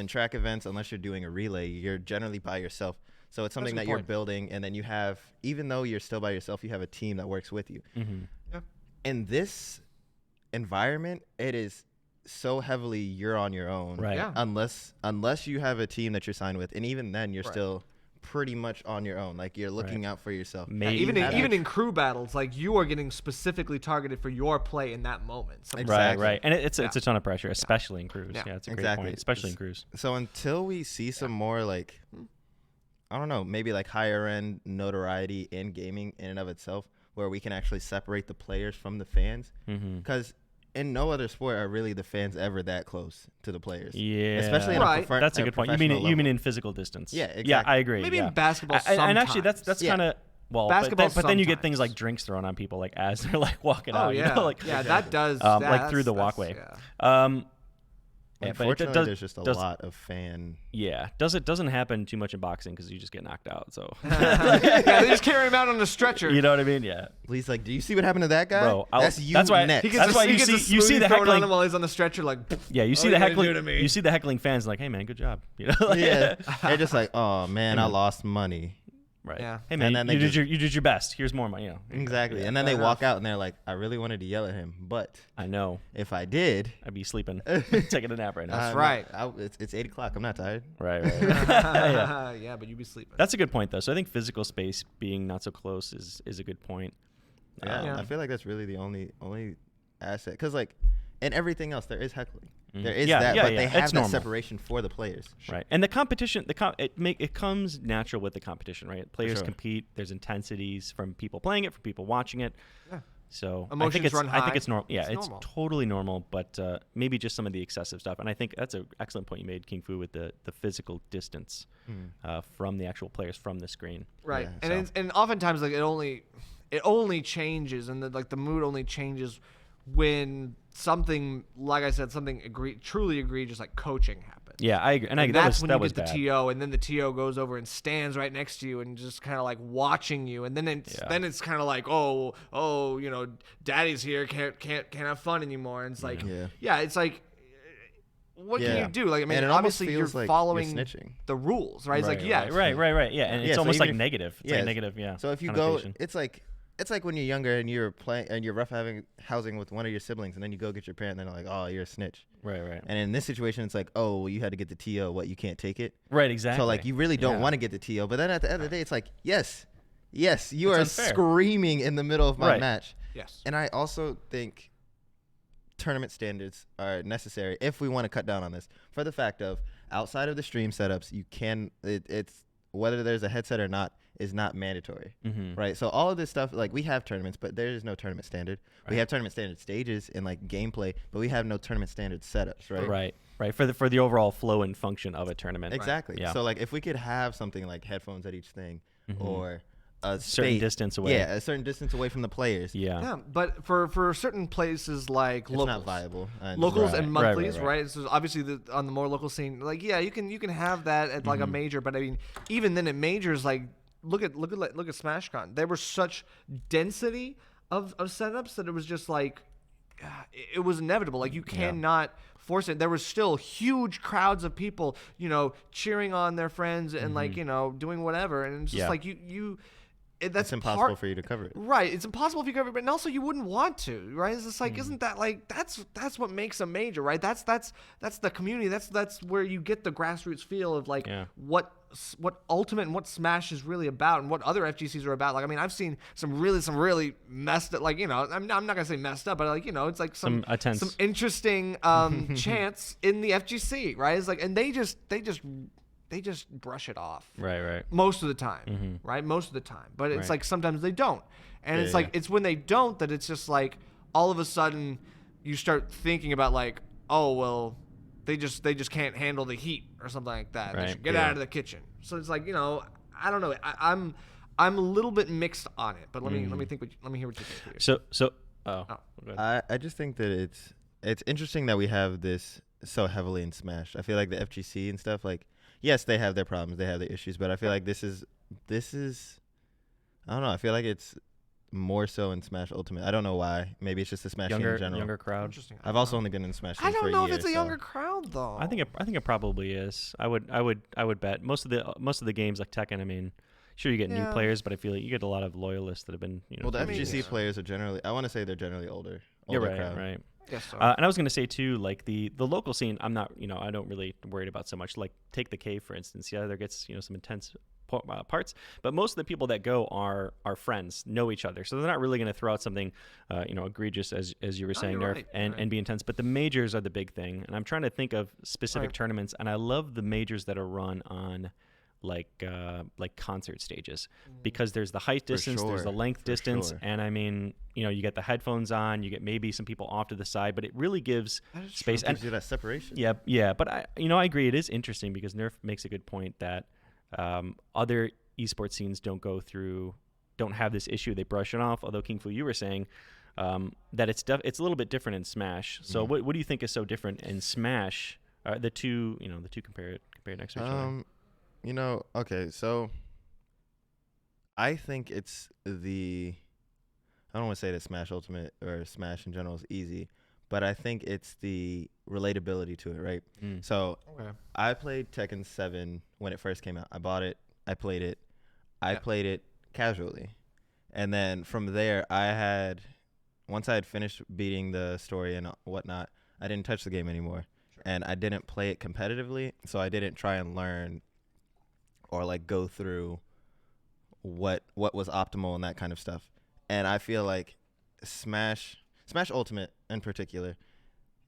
track events, unless you're doing a relay, you're generally by yourself. So it's something That's a that good you're point. building, and then you have, even though you're still by yourself, you have a team that works with you. Mm-hmm. In this environment, it is so heavily you're on your own. Right. Yeah. Unless you have a team that you're signed with, and even then you're Right. still pretty much on your own. Like you're looking out for yourself. Maybe Even you in, have- even in crew battles, like you are getting specifically targeted for your play in that moment. So Exactly. Right. And it's Yeah. a ton of pressure, especially in crews. Yeah. Yeah, it's a great Exactly. point, especially in crews. So until we see some more like, I don't know, maybe like higher end notoriety in gaming in and of itself, where we can actually separate the players from the fans, Mm-hmm. because in no other sport are really the fans ever that close to the players. Yeah. Especially in Right. a That's a good point. You mean professional in physical distance? Yeah, Yeah, exactly. I agree. maybe yeah. in basketball, And actually, that's sometimes. Yeah. kind of well. Basketball but then you get sometimes. things like drinks thrown on people, like as they're like walking Oh out. yeah, You know, like yeah, that does like through the walkway. Yeah, but Unfortunately, does- there's just a does- lot of fan. Yeah, doesn't happen too much in boxing because you just get knocked out. So yeah, they just carry him out on a stretcher. you know what I mean? Yeah, He's like, do you see what happened to that guy? Bro, That's you that's why- next. He gets That's a, why he you gets see- a you see smoothie the thrown on heckling- him while he's on the stretcher, like. yeah. You see Oh, the you gonna do heckling. to me? You see the heckling fans like, hey man, good job. You know? Like, Yeah, they're just like, oh man, I lost money. Right. Yeah. Hey man, And then they you did your best. Here's more money. You know. Exactly. Yeah. And then they Fair walk enough. out and they're like, I really wanted to yell at him, but I know. if I did, I'd be sleeping, taking a nap right now. That's right. It's 8 o'clock. I'm not tired. Right. Yeah. Yeah, but you be sleeping. That's a good point though. So I think physical space being not so close is a good point. Yeah, Yeah. I feel like that's really the only asset, because like in everything else there is heckling. Mhm. There is Yeah, that, yeah, but yeah. they It's have that normal. separation for the players. Right. And the competition, it comes natural with the competition, right? Players sure. compete. There's intensities from people playing it, from people watching it. Yeah. So Emotions run I think high. it's normal. Yeah, It's it's normal. totally normal, but maybe just some of the excessive stuff. And I think that's an excellent point you made, King Fu, with the physical distance from the actual players from the screen. Right, Yeah, and so- and oftentimes like it only changes, and the mood only changes when something, like I said, something truly egregious like coaching happens. Yeah, I agree. And that that's was when that you was get the bad. TO, and then the TO goes over and stands right next to you and just kind of like watching you, and then it's kind of like, oh, you know, daddy's here, can't have fun anymore, and it's like, Yeah. it's like, what can Yeah. you do? Like, I mean, And it almost obviously you're feels like you're following snitching. the rules, right? It's like, yeah, Right. Yeah, and Yeah, it's so almost even like if- negative. It's yeah, like negative, yeah. So if you connotation. go, it's like when you're younger and you're playing and you're housing with one of your siblings, and then you go get your parent, and they're like, oh, you're a snitch. Right. And in this situation, it's like, oh, well, you had to get the TO. What, you can't take it? Right, exactly. So like you really don't Yeah. want to get the TO, but then at the end of the day, it's like, yes, you are It's unfair. screaming in the middle of my Right. match. yes. And I also think tournament standards are necessary if we want to cut down on this, for the fact of outside of the stream setups, you can it's whether there's a headset or not is not mandatory, right? So all of this stuff, like we have tournaments, but there is no tournament standard. We have tournament standard stages and like gameplay, but we have no tournament standard setups, right? Right. For the overall flow and function of a tournament. Exactly. Yeah. So like if we could have something like headphones at each thing, or a Certain space- distance away. Yeah, a certain distance away from the players. Yeah. Yeah, but for certain places like It's locals, not viable. locals Right, and right, monthlies, right. right? So obviously on the more local scene, like you can have that at like a major, but I mean even then at majors, like look at SmashCon, there was such density of setups that it was just like it was inevitable. Like you cannot force it. There was still huge crowds of people, you know, cheering on their friends and like, you know, doing whatever, and it's just Yeah. like that's It's impossible for you to cover it. Right, it's impossible if you cover it, but also you wouldn't want to, right? It's just like, isn't that like that's what makes a major, right? That's the community. That's where you get the grassroots feel of like Yeah. what Ultimate and what Smash is really about and what other FGCs are about. Like, I mean, I've seen some really messed up, like, you know, I'm not gonna say messed up, but like, you know, it's like some tense. interesting chants in the FGC, right? It's like, and they just brush it off Right. most of the time, right? Most of the time, but it's Right. like sometimes they don't, and it's Yeah, like yeah. it's when they don't that it's just like all of a sudden you start thinking about like, oh well, they just can't handle the heat or something like that. They Right, should get yeah. out of the kitchen. So it's like, you know, I don't know. I'm a little bit mixed on it, but let me hear what you think. Peter. So go ahead. I just think that it's interesting that we have this so heavily in Smash. I feel like the FGC and stuff, like yes, they have their problems, they have their issues, but I feel like this is I don't know. I feel like it's more so in Smash Ultimate. I don't know why. Maybe it's just the Smash game in general. Younger crowd. Interesting. I've also only been in Smash I Team for don't a know year, if it's a so- younger crowd though. I think it probably is. I would bet most of the games like Tekken. I mean, sure you get new Yeah. players, but I feel like you get a lot of loyalists that have been Well, the I mean, FGC yeah. players are generally. I want to say they're generally older. You're older right, crowd. right. Yes, so. And I was gonna say too, like the local scene. I'm not, I don't really worried about so much. Like take the cave for instance. Yeah, there gets some intense parts, but most of the people that go are friends, know each other, so they're not really going to throw out something egregious as you were saying, you're Nerf, right, and be intense. But the majors are the big thing, and I'm trying to think of specific Right. tournaments, and I love the majors that are run on like concert stages, because there's the height distance, there's the sure, length for distance, sure. and I mean, you get the headphones on, you get maybe some people off to the side, but it really gives That is space. true. And Gives you that separation. yeah, but I agree. It is interesting because Nerf makes a good point that other esports scenes don't have this issue. They brush it off. Although King Fu, you were saying that it's a little bit different in Smash. So what do you think is so different in Smash? The two compared next to each other. Okay, so I think it's I don't want to say that Smash Ultimate or Smash in general is easy, but I think it's the relatability to it, right? Mm. So Okay. I played Tekken 7 when it first came out. I bought it. I played it. I played it casually. And then from there, once I had finished beating the story and whatnot, I didn't touch the game anymore. Sure. And I didn't play it competitively, so I didn't try and learn or like go through what was optimal and that kind of stuff. And I feel like Smash Ultimate in particular,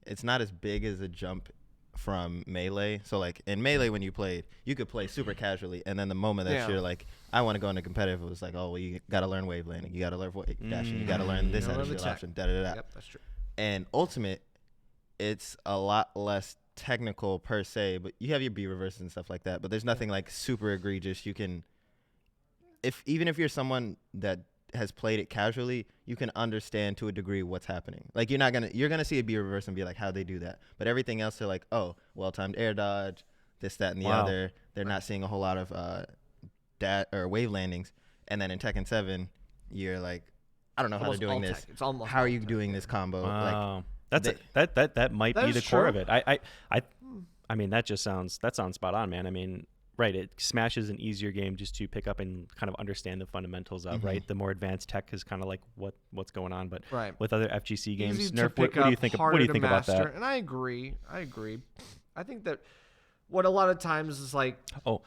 it's not as big as a jump from Melee. So like in Melee, when you played, you could play super casually, and then the moment that you're like, I want to go into competitive, it was like, oh well, you gotta learn wave landing, you gotta learn wave dashing, you gotta learn this You out gotta of learn the shield tech. option, da da da. Yep, that's true. And Ultimate, it's a lot less technical per se, but you have your B reverses and stuff like that, but there's nothing like super egregious. You can, even if you're someone that has played it casually, you can understand to a degree what's happening. Like you're gonna see a B reverse and be like, how'd they do that? But everything else, they're like, oh, well-timed air dodge, this, that, and the other. They're not seeing a whole lot of wave landings. And then in Tekken 7, you're like, I don't know how they're doing this. It's almost How are you all doing tech, this combo? Wow. Like, That might That be is the core of true. it. I mean that sounds spot on, man. I mean, right, Smash is an easier game just to pick up and kind of understand the fundamentals of, right? The more advanced tech is kind of like what's going on, but Right. with other FGC games, Easy Nerf, to pick what do you up, think harder to about master. that? And I agree. I think that what a lot of times is like, Oh,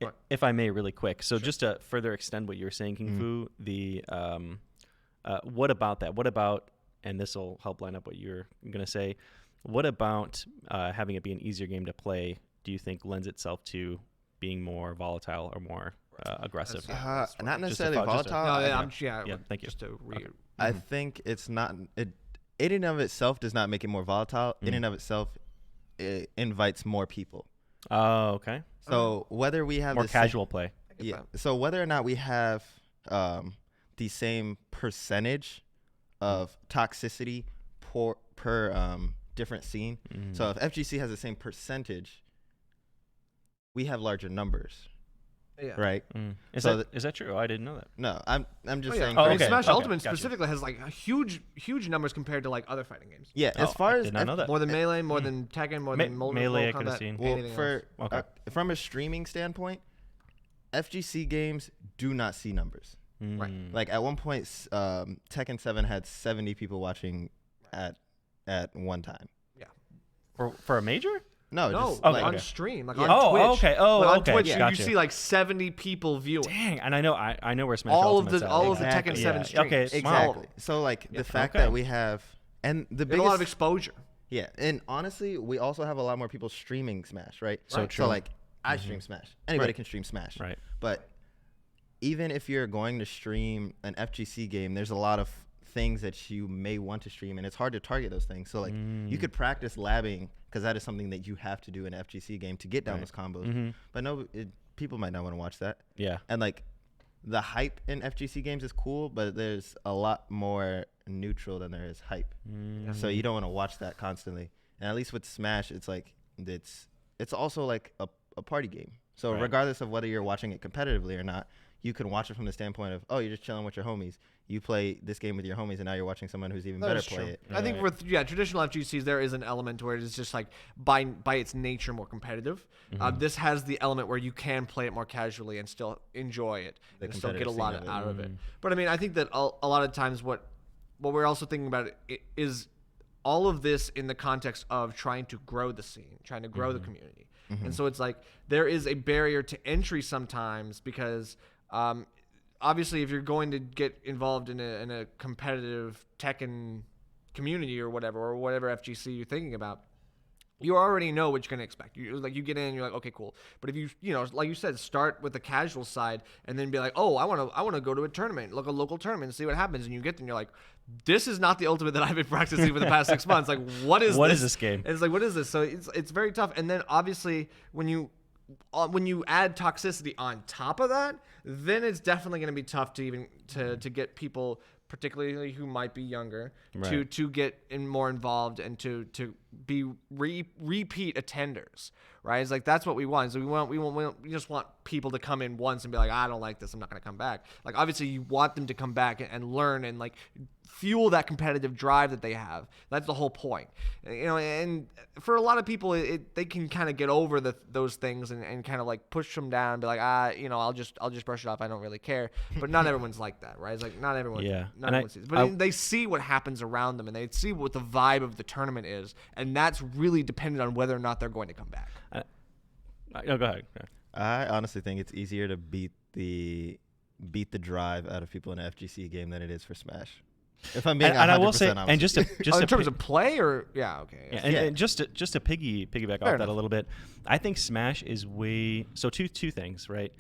What? if I may, really quick. So just to further extend what you were saying, King Fu, the what about that? What about, and this will help line up what you're going to say, what about having it be an easier game to play, do you think lends itself to being more volatile or more aggressive? That's right. not Just a necessarily thought, just a- volatile. Yeah, thank you. Just to I think it's not. In and of itself does not make it more volatile. In and of itself, it invites more people. Oh, okay. So whether we have More the same- casual play. yeah. So whether or not we have the same percentage of toxicity per different scene. So if FGC has the same percentage, we have larger numbers, Yeah. right? Is So that true? Oh, I didn't know that. No, I'm just saying. Oh, I mean, okay, Smash okay, Ultimate gotcha. specifically has like a huge numbers compared to like other fighting games. Yeah, as Oh, far I as did not know that. More than Melee, more than Tekken, more than Melee I Mortal could've Kombat, seen. well, anything else. Okay. from a streaming standpoint, FGC games do not see numbers. Right. Like at one point, Tekken 7 had 70 people watching at one time. For a major? No, No, just okay, like on okay. stream, like Yeah. on Oh, Twitch. okay. Oh, Like, okay. On Twitch, you Gotcha. see like 70 people viewing. Dang, and I know where Smash All of Ultimate's the at. all of the Exactly. Tekken 7 Yeah, streams. okay, exactly. Wow. So like Yeah. the fact Okay. that we have, and the There's biggest a lot of exposure. yeah, and honestly, we also have a lot more people streaming Smash, right? So true. So like I stream Smash. Anybody Right. can stream Smash. Right. But even if you're going to stream an FGC game, there's a lot of things that you may want to stream, and it's hard to target those things. So like you could practice labbing, because that is something that you have to do in an FGC game to get down Right. those combos. But no, people might not want to watch that. Yeah. And like the hype in FGC games is cool, but there's a lot more neutral than there is hype. So you don't want to watch that constantly. And at least with Smash, it's like it's also like a a party game. So Right. regardless of whether you're watching it competitively or not, you can watch it from the standpoint of, oh, you're just chilling with your homies. You play this game with your homies, and now you're watching someone who's even That better is play true. it. I think Right. with traditional FGCs, there is an element where it's just like by its nature more competitive. This has the element where you can play it more casually and still enjoy it The and still get a competitive lot scene of it. out of it. But I mean, I think that a lot of times what we're also thinking about is all of this in the context of trying to grow the scene, trying to grow the community. And so it's like there is a barrier to entry sometimes because obviously if you're going to get involved in a competitive Tekken community or whatever FGC you're thinking about, you already know what you're going to expect. You get in, you're like, okay, cool. But if you like you said, start with the casual side and then be like, oh, I want to go to a tournament, look a local tournament and see what happens. And you get there and you're like, this is not the ultimate that I've been practicing for the past 6 months. Like, what is this game? And it's like, what is this? So it's very tough. And then obviously when you add toxicity on top of that, then it's definitely going to be tough to even to get people, particularly who might be younger, Right. to get more involved and to be repeat attenders, right? It's like that's what we want. So we just want people to come in once and be like, I don't like this, I'm not going to come back. Like obviously you want them to come back and learn and like fuel that competitive drive that they have. That's the whole point, and for a lot of people they can kind of get over those things and kind of like push them down and be like, I'll just brush it off, I don't really care. But not everyone's like that, right? It's like not everyone sees, but they see what happens around them and they see what the vibe of the tournament is, and that's really dependent on whether or not they're going to come back. No, go ahead. I honestly think it's easier to beat the drive out of people in an FGC game than it is for Smash. If I'm being 100% and I will say, honest and just In terms of play, or okay. Yeah, and just to piggyback off that a little bit, I think Smash is two things, right?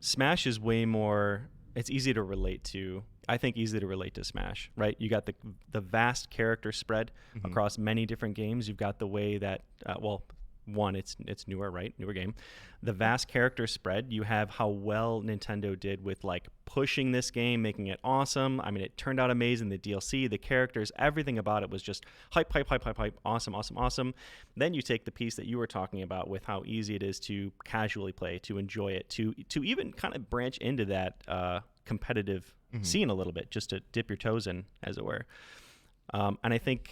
Smash is way more. It's easy to relate to. I think easy to relate to Smash, right? You got the vast character spread across many different games. You've got the way that one, it's newer, right? Newer game. The vast character spread. You have how well Nintendo did with like pushing this game, making it awesome. I mean, it turned out amazing. The DLC, the characters, everything about it was just hype, awesome. Then you take the piece that you were talking about with how easy it is to casually play, to enjoy it, to even kind of branch into that competitive scene a little bit, just to dip your toes in, as it were. And I think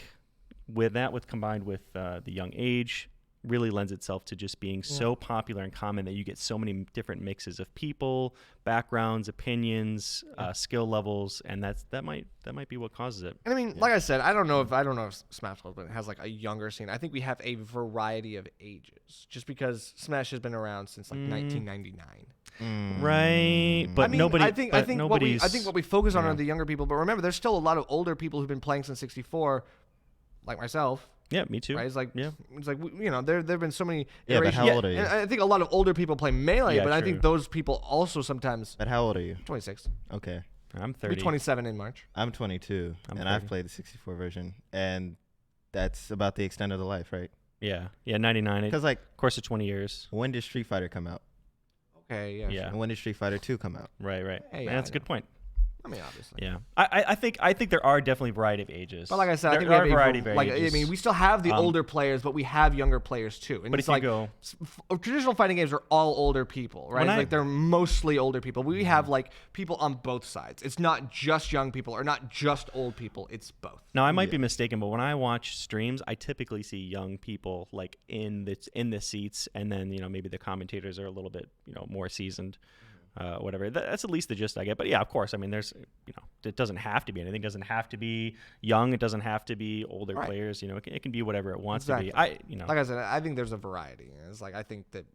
combined with the young age, really lends itself to just being so popular and common that you get so many different mixes of people, backgrounds, opinions, skill levels, and that might be what causes it. And I mean, like I said, I don't know if Smash Ultimate has like a younger scene. I think we have a variety of ages, just because Smash has been around since like 1999. Right, but I think what we focus on are the younger people. But remember, there's still a lot of older people who've been playing since '64, like myself. Yeah, me too. Right? It's like, there have been so many. Yeah, but how old are you? And I think a lot of older people play Melee, Yeah, but I true. think those people also sometimes. But how old are you? 26. Okay. I'm I'll 30. be 27 in March. I'm 22, I'm and I've 30. played the 64 version, and that's about the extent of the life, right? Yeah, 99. Because, like, Course of 20 years. when did Street Fighter come out? Okay, yeah. Yeah. Sure. And when did Street Fighter 2 come out? Right. Hey, yeah, That's I a good point. I mean, obviously. Yeah, I think there are definitely a variety of ages. But like I said, I there think we have are a variety of like ages. I mean, we still have the older players, but we have younger players too. And But it's if you like go- traditional fighting games are all older people, right? When It's I- like they're mostly older people. We have like people on both sides. It's not just young people or not just old people. It's both. Now I might be mistaken, but when I watch streams, I typically see young people like in the seats, and then maybe the commentators are a little bit more seasoned. Whatever. That's at least the gist I get. But yeah, of course. I mean, there's, it doesn't have to be anything. It doesn't have to be young. It doesn't have to be older players. It can be whatever it wants to be. Like I said, I think there's a variety. It's like I think that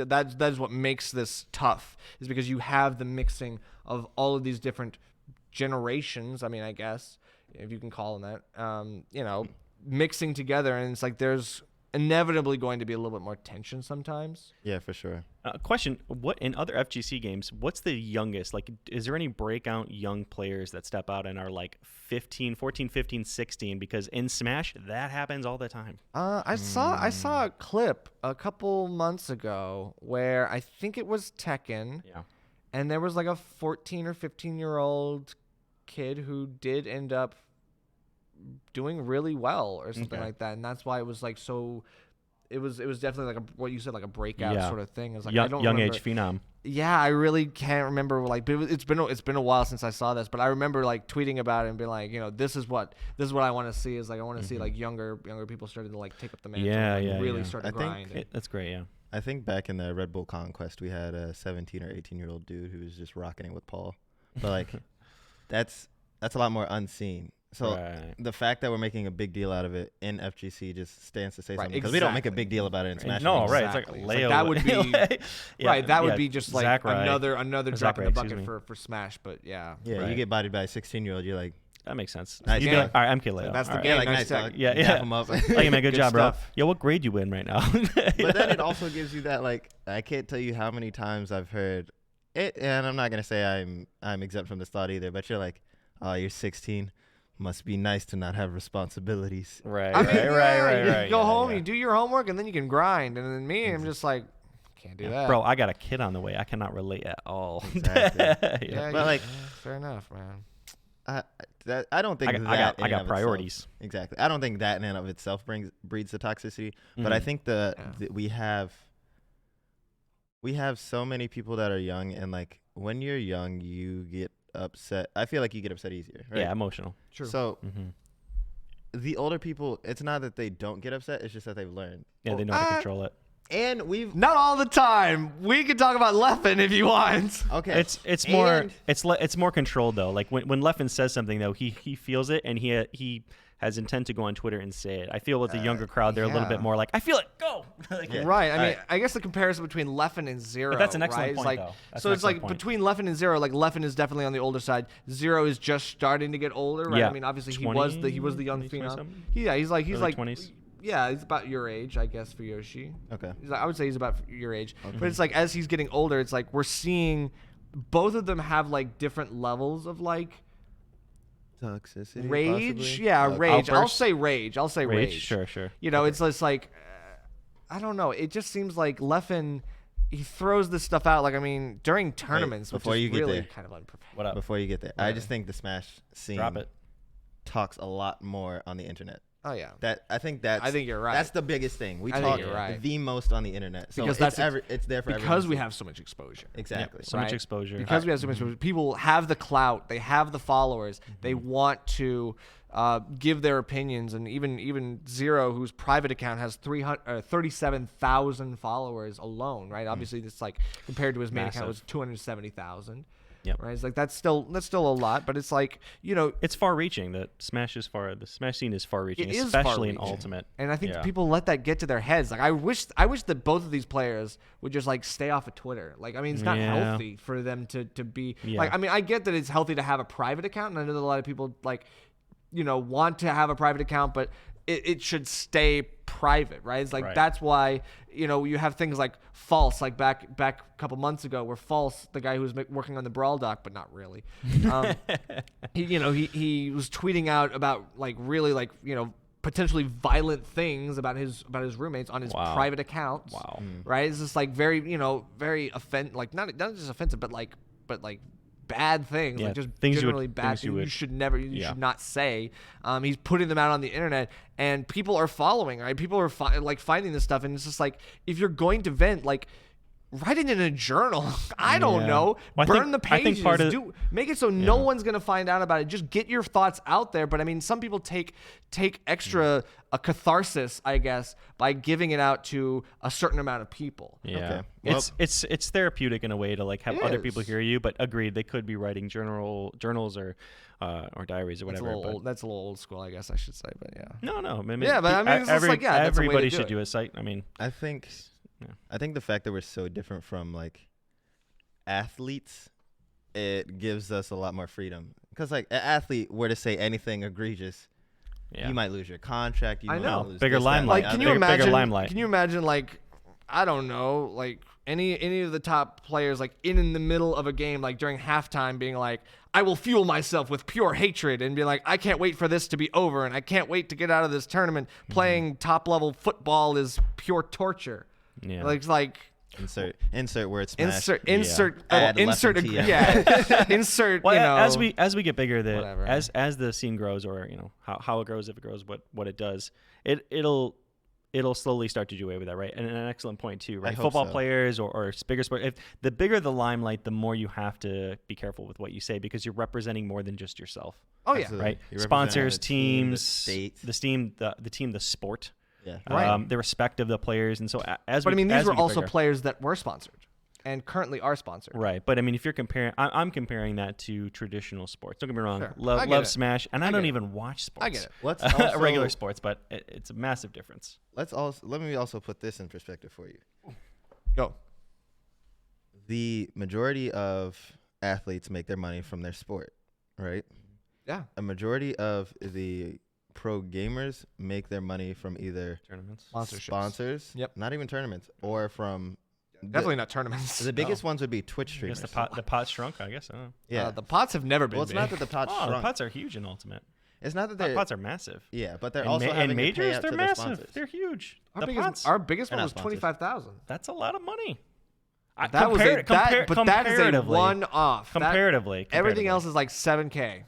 that is what makes this tough, is because you have the mixing of all of these different generations. I mean, I guess if you can call them that. Mixing together, and it's like there's inevitably going to be a little bit more tension sometimes. Yeah, for sure. Question: what in other FGC games? What's the youngest? Like, is there any breakout young players that step out and are like 14, 15, 16? Because in Smash, that happens all the time. I saw a clip a couple months ago where I think it was Tekken. Yeah. And there was like a 14 or 15-year-old kid who did end up doing really well or something like that. And that's why it was like so it was definitely like what you said, like a breakout Yeah. sort of thing. It's like young, I don't young remember. age phenom. Yeah, I really can't remember. Like, but it's been a while since I saw this, but I remember like tweeting about it and being like, this is what I want to see. Is like I want to see like younger people starting to like take up the mantle. And really start to grind. That's great. Yeah. I think back in the Red Bull Conquest, we had a 17 or 18-year-old dude who was just rocking it with Paul. But like, that's a lot more unseen. So the fact that we're making a big deal out of it in FGC just stands to say something, because we don't make a big deal about it in Smash. No, Bros. right? Exactly. It's like Leo. that would be yeah, that would be just like Zachary. another drop in the Zachary, bucket for Smash. But yeah, Yeah, Right. you get bodied by a 16-year-old, you're like, That makes sense. Nice You'd be game. like, all right, I'm Leo. That's the All game. yeah, like nice nice tech. dog. Yeah, Dap yeah. him up. Hey, man, good job, stuff. bro. Yo, what grade you in right now? But then it also gives you that, like, I can't tell you how many times I've heard it, and I'm not gonna say I'm exempt from this thought either. But you're like, oh, you're 16. Must be nice to not have responsibilities. Right, I mean, right. You go home, yeah. you do your homework, and then you can grind. And then me, I'm just like, can't do that, Bro, I got a kid on the way. I cannot relate at all. Exactly. Yeah, But, like, fair enough, man. I don't think I that got priorities. Exactly. I don't think that in and of itself breeds the toxicity. But I think we have so many people that are young, and like when you're young, you get upset. I feel like you get upset easier. Right? Yeah, emotional. True. So the older people, it's not that they don't get upset; it's just that they've learned. Yeah, they know how to control it. And we've Not all the time. We can talk about Leffen if you want. okay. It's more And- it's more controlled though. Like when Leffen says something though, he feels it and he has intent to go on Twitter and say it. I feel with the younger crowd, they're a little yeah. bit more like, I feel it, go. Like, Yeah. Right. I mean, Alright. I guess the comparison between Leffen and Zero. But that's an excellent right? It's point, like, though. That's so an it's like excellent point. between Leffen and Zero, like Leffen is definitely on the older side. Zero is just starting to get older, right? Yeah. I mean, obviously 20, he was the young 20 phenom. something? Yeah, he's Early like 20s. yeah, he's about your age, I guess, for Yoshi. Okay. He's like, I would say he's about your age. But it's like as he's getting older, it's like we're seeing both of them have like different levels of like Toxicity. rage. possibly? Yeah, rage. I'll outbursts? say rage. I'll say rage. Sure. You know, it's just like I don't know. It just seems like Leffen, he throws this stuff out. Like I mean, during tournaments, before which is you get really there. kind of unprofessional. What up? Before you get there, I just think the Smash scene Drop it. talks a lot more on the internet. Oh yeah. I think you're right. That's the biggest thing. We I think talk you're right. the most on the internet. So Because it's that's it's there for because everyone we to see. have so much exposure. Exactly. So much Right. exposure. Because we have so much exposure. People have the clout. They have the followers. They want to give their opinions. And even Zero, whose private account has 37,000 followers alone, right? Obviously, it's like compared to his main account was 270,000. Yep. Right. It's like that's still a lot, but it's like It's far-reaching. The Smash scene is far-reaching, It is especially in far-reaching. Ultimate. And I think Yeah. people let that get to their heads. Like I wish that both of these players would just like stay off of Twitter. Like I mean, it's not Yeah. healthy for them to be Yeah. like. I mean, I get that it's healthy to have a private account, and I know that a lot of people like, want to have a private account, but it should stay private, right? It's like Right. that's why you have things like False, like back a couple months ago, where False, the guy who was working on the Brawl doc, but not really, he was tweeting out about like really like potentially violent things about his roommates on his Wow. private accounts. Wow. Right? It's just like very very like not just offensive, but like bad things, Yeah, like just things you generally would- bad things you things you would- should never, should not say. He's putting them out on the internet, and people are following. Right? People are finding this stuff, and it's just like if you're going to vent, like write it in a journal. I don't Yeah. know. Well, Burn the I think pages. part of- Make it so no one's gonna find out about it. Just get your thoughts out there. But I mean, some people take extra a catharsis, I guess, by giving it out to a certain amount of people. Yeah, Okay. it's therapeutic in a way to like have It other people is. hear you. But agreed, they could be writing journals or diaries or That's a whatever. little but old. That's a little old school, I guess I should say. But yeah. no, Yeah, but I mean, it's just like, yeah, that's a way to everybody do should it. do a site. I mean, I think Yeah. the fact that we're so different from like athletes, it gives us a lot more freedom. Because like an athlete were to say anything egregious, yeah. you might lose your contract. You I might know. lose Bigger this, that, and limelight. the Like, can other. you Bigger imagine? limelight. Can you imagine, like, I don't know, like any of the top players, like in the middle of a game, like during halftime, being like, "I will fuel myself with pure hatred," and be like, "I can't wait for this to be over, and I can't wait to get out of this tournament. Playing top level football is pure torture." Yeah. Like. Insert word smash. Insert Add insert Leffen TM. yeah insert Well, as we get bigger, whatever. as the scene grows, or how it grows, if it grows, what it does, it'll it'll slowly start to do away with that, right? And an excellent point too, right? hope Football so. players or bigger sport, if the bigger the limelight, the more you have to be careful with what you say because you're representing more than just yourself, Oh yeah. Absolutely. right? You're representing Sponsors, the team, the teams, state. the team, the sport, Yeah. Right. the respect of the players, and so as But we, I mean, as these were we get also bigger- players that were sponsored and currently are sponsored. Right, but I mean, if you're comparing, I'm comparing that to traditional sports. Don't get me wrong, Sure. I love get it. Smash, and I I don't get it. even watch sports. I get it. Let's also, regular sports, but it's a massive difference. let me also put this in perspective for you. Go. The majority of athletes make their money from their sport, right? Yeah. A majority of the pro gamers make their money from either Tournaments. Sponsorships. sponsors, Yep. not even tournaments, or from Definitely not tournaments. the biggest ones would be Twitch I guess streamers. the pot shrunk. I guess. I don't know. Yeah. The pots have never been Well, it's big. not that the pot Oh, the shrunk. pots are huge in Ultimate. It's not that they're Pots are massive. yeah, but they're And also having in to pay majors, out they're to the massive. sponsors. They're huge. Our The biggest, pots. our biggest They're one not was sponsors. 25,000. That's a lot of money. That was a, but that is a comparatively. one-off. That- Comparatively, everything comparatively. else is like 7K.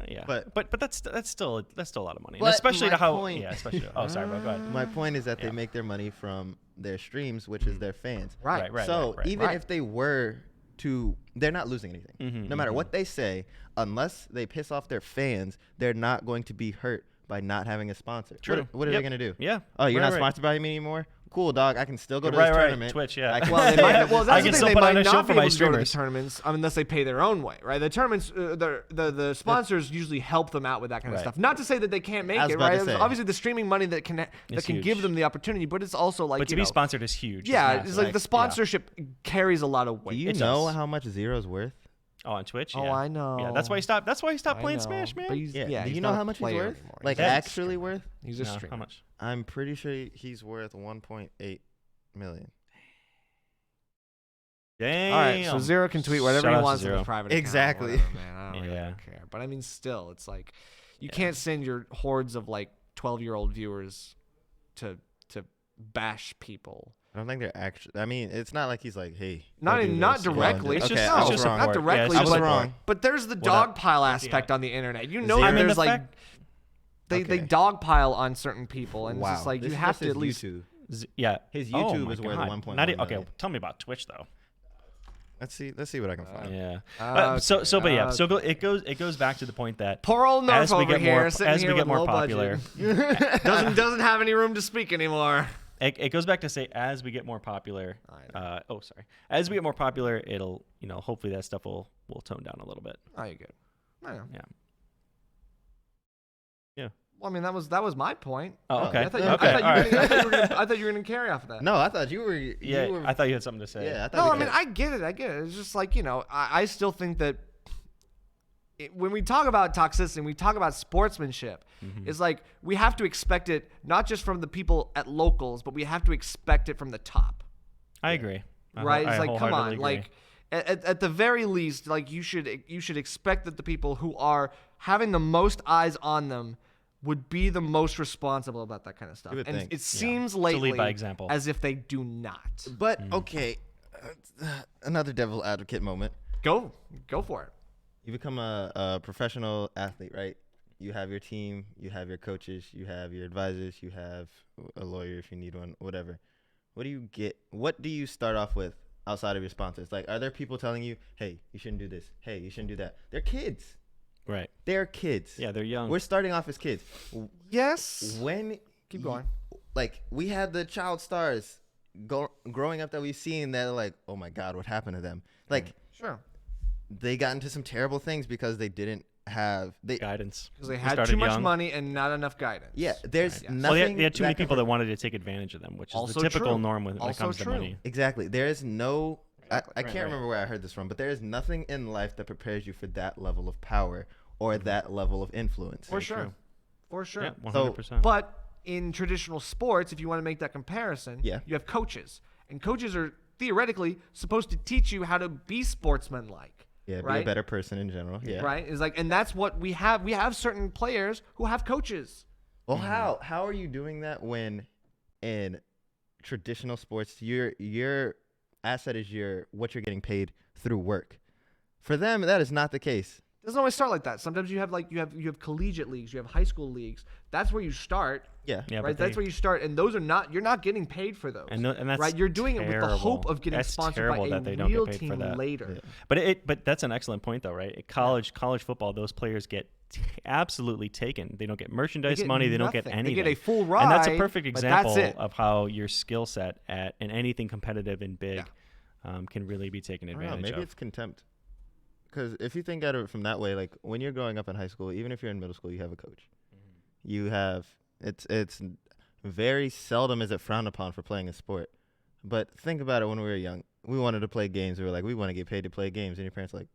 Yeah. But- But that's still a lot of money, and But especially my to how. point- Yeah, especially. Oh, sorry, bro. Go ahead. My point is that Yeah. they make their money from their streams, which is their fans. Right. Right. So even right. if they were to, they're not losing anything. Mhm, No matter mhm. what they say, unless they piss off their fans, they're not going to be hurt by not having a sponsor. True. What are Yep. they going to do? Yeah. Oh, you're Right, not right. sponsored by me anymore? Cool, dog. I can still go to Right, this right. tournament. Twitch, yeah. I can Well, they still- might, well, I that's can the still thing. put They on might a show not for be my able to go to the streamers. tournaments unless they pay their own way, right? The tournaments, the sponsors usually help them out with that kind of Right. stuff. Not to say that they can't make I was it, about right? to say. Obviously, the streaming money that can It's give huge. them the opportunity, but it's also like But to you be know, sponsored is huge. yeah, massive. it's like the sponsorship carries a lot of Do weight. you It know does. how much Zero's worth? Oh, on Twitch. Oh, yeah. I know. Yeah, that's why he stopped. That's why he stopped I playing know, Smash, man. but he's- Yeah. yeah, Do he's you know not how a much he's player worth? anymore. Like He's a actually streamer. worth? He's a No, streamer. how much? I'm pretty sure he's worth 1.8 million. Damn. All right, so Zero can tweet whatever Shout he out to wants on Zero. his private account. Exactly. Whatever, man. I don't Yeah. really care. But I mean, still, it's like you can't send your hordes of like 12-year-old viewers to bash people. I don't think they're actually. I mean, it's not like he's like, hey. Not go do in- not this. Yeah, directly. It's okay, just, I it's was just wrong. Not support. directly, yeah, it's I just was support. wrong. But there's the Well, dog pile aspect on the internet. You know, Zero- that I mean, there's the like fact- they Okay. dogpile on certain people, and Wow. it's just like This you is have just to his at least. YouTube. Yeah. His Oh YouTube my is worth God. 1.1 Not million. Okay, tell me about Twitch though. Let's see what I can find. Yeah. Okay, But yeah. So okay. it goes back to the point that Poor old Nerf as we over get here, more sitting as here we get with more low popular, budget. doesn't have any room to speak anymore. it goes back to say as we get more popular. As we get more popular, it'll hopefully that stuff will tone down a little bit. Oh, you're good. I know. Yeah. Well, I mean, that was my point. Oh, okay. I thought you, Okay. I all right. thought you were gonna carry off of that. No, I thought you were. Yeah, you were, I thought you had something to say. Yeah, I thought. No, we I mean, could- I get it. It's just like, I still think that when we talk about toxicity, we talk about sportsmanship, it's like we have to expect it not just from the people at locals, but we have to expect it from the top. I agree. Right? I It's like, come on. wholeheartedly agree. Like, at the very least, like, you should expect that the people who are having the most eyes on them would be the most responsible about that kind of stuff. You would And think. it Yeah. seems To lead lately by example. as if they do not. But okay, another devil advocate moment. Go for it. You become a professional athlete, right? You have your team, you have your coaches, you have your advisors, you have a lawyer if you need one, whatever. What do you get? What do you start off with outside of your sponsors? Like, are there people telling you, hey, you shouldn't do this. Hey, you shouldn't do that. They're kids. Right. They're kids. Yeah, they're young. We're starting off as kids. Yes. When Keep you- going. Like, we had the child stars growing up that we've seen that are like, oh my God, what happened to them? Like, Sure. they got into some terrible things because they didn't have Guidance. Because they We had started too much young. money and not enough guidance. Yeah, there's Yes. nothing. Well, they had too many people that could- wanted to take advantage of them, which is Also the typical true. norm when it Also comes true. to money. Exactly. There is no. Exactly. I Right, can't remember where I heard this from, but there is nothing in life that prepares you for that level of power or that level of influence. For sure. For sure. Yeah, 100%. But in traditional sports, if you want to make that comparison, Yeah. you have coaches. And coaches are theoretically supposed to teach you how to be sportsmanlike. Yeah, be right? a better person in general. Yeah. Right? It's like, and that's what we have. We have certain players who have coaches. Well, how are you doing that when in traditional sports your asset is what you're getting paid through work? For them, that is not the case. It doesn't always start like that. Sometimes you have collegiate leagues, you have high school leagues. That's where you start. Yeah. Yeah, Right, that's where you start, and those are not. You're not getting paid for those. And that's right. You're doing it with the hope terrible. of getting That's sponsored by terrible a that they don't real get paid for team that. later. Yeah. But that's an excellent point, though, right? College football, those players get absolutely taken. They don't get merchandise get money. They don't get nothing. anything. They get a full ride. And that's a perfect but that's example it. of how your skill set in anything competitive and big can really be taken I don't know, advantage maybe of. it's contempt. Because if you think at it from that way, like when you're growing up in high school, even if you're in middle school, you have a coach. You have it's very seldom is it frowned upon for playing a sport. But think about it when we were young. We wanted to play games. We were like, we want to get paid to play games. And your parents are like,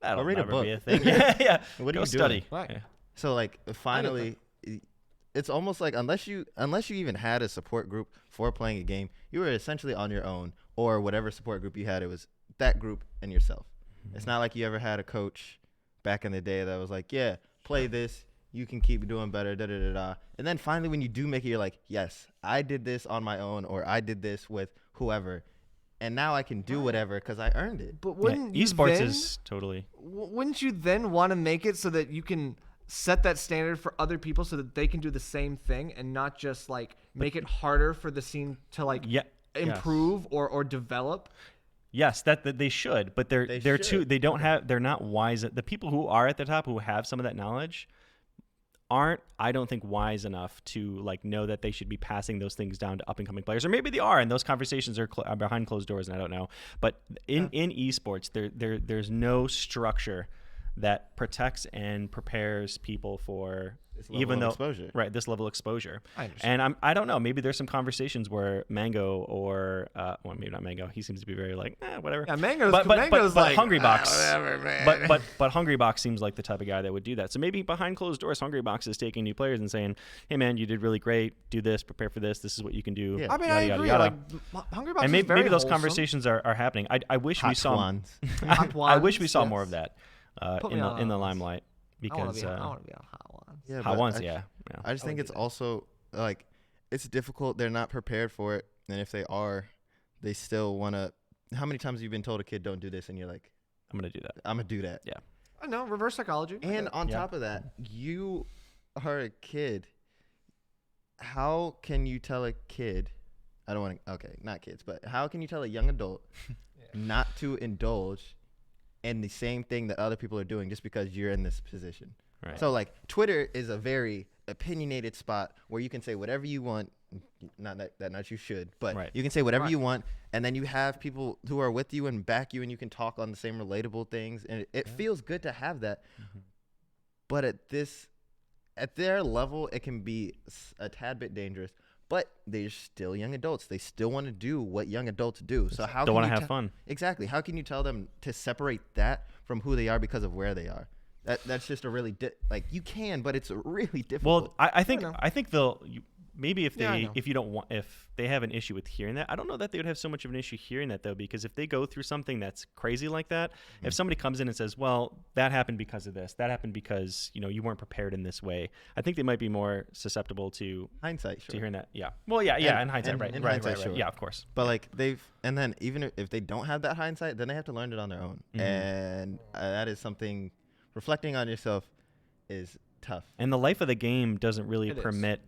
That'll read a never book. be a thing. Yeah. what are Go you study. doing? Right. Yeah. So like finally, it's almost like unless you even had a support group for playing a game, you were essentially on your own, or whatever support group you had, it was that group and yourself. It's not like you ever had a coach back in the day that was like, yeah, play this, you can keep doing better, da da da da. And then finally when you do make it, you're like, yes, I did this on my own, or I did this with whoever, and now I can do whatever because I earned it. But wouldn't you esports then, is totally. Wouldn't you then want to make it so that you can set that standard for other people so that they can do the same thing and not just like make it harder for the scene to like improve or develop? Yes, that they should, but they're too. They don't have. They're not wise. The people who are at the top who have some of that knowledge aren't, I don't think, wise enough to like know that they should be passing those things down to up and coming players, or maybe they are, and those conversations are behind closed doors, and I don't know. But in esports, there's no structure that protects and prepares people for Exposure. Right, this level of exposure. I understand. And I don't know, maybe there's some conversations where Mango or well, maybe not Mango, he seems to be very like whatever. Yeah, Mango's but like Hungrybox, whatever, man. but Hungrybox seems like the type of guy that would do that. So maybe behind closed doors, Hungrybox is taking new players and saying, "Hey man, you did really great. Do this. Prepare for this. This is what you can do." Yeah. I mean, yada, I yada, agree. yada. Like Hungrybox And is very maybe those wholesome. conversations are happening. I wish we Hot saw. ones. I wish we saw Yes. more of that Put in me the on those. limelight I want because to be on hot ones. Yeah, hot but ones, yeah. I just I think would it's do that. also like it's difficult. They're not prepared for it, and if they are, they still want to. How many times have you been told a kid don't do this, and you're like, I'm gonna do that. I'm gonna do that. Yeah. I know, reverse psychology. And on Yeah. top of that, you are a kid. How can you tell a kid? I don't want to. Okay, not kids, but how can you tell a young adult not to indulge in the same thing that other people are doing just because you're in this position? Right. So like Twitter is a very opinionated spot where you can say whatever you want. Not you should, but Right. you can say whatever Right. you want, and then you have people who are with you and back you, and you can talk on the same relatable things, and it feels good to have that. Mhm. But at their level, it can be a tad bit dangerous. But they're still young adults. They still want to do what young adults do. So how Don't can want you to have fun. Exactly. How can you tell them to separate that from who they are because of where they are? That's just a really you can, but it's really difficult. Well, I think know. they'll maybe if Yeah, I they know. if you don't want if they have an issue with hearing that, I don't know that they would have so much of an issue hearing that though, because if they go through something that's crazy like that, if somebody comes in and says, "Well, that happened because of this, that happened because you weren't prepared in this way," I think they might be more susceptible to Hindsight, sure. hearing that. Yeah. Well, yeah. In hindsight, right. in Right. hindsight, Right. sure. Yeah, of course. But like and then even if they don't have that hindsight, then they have to learn it on their own. Mhm. And that is something, reflecting on yourself is tough. And the life of the game doesn't really It is. permit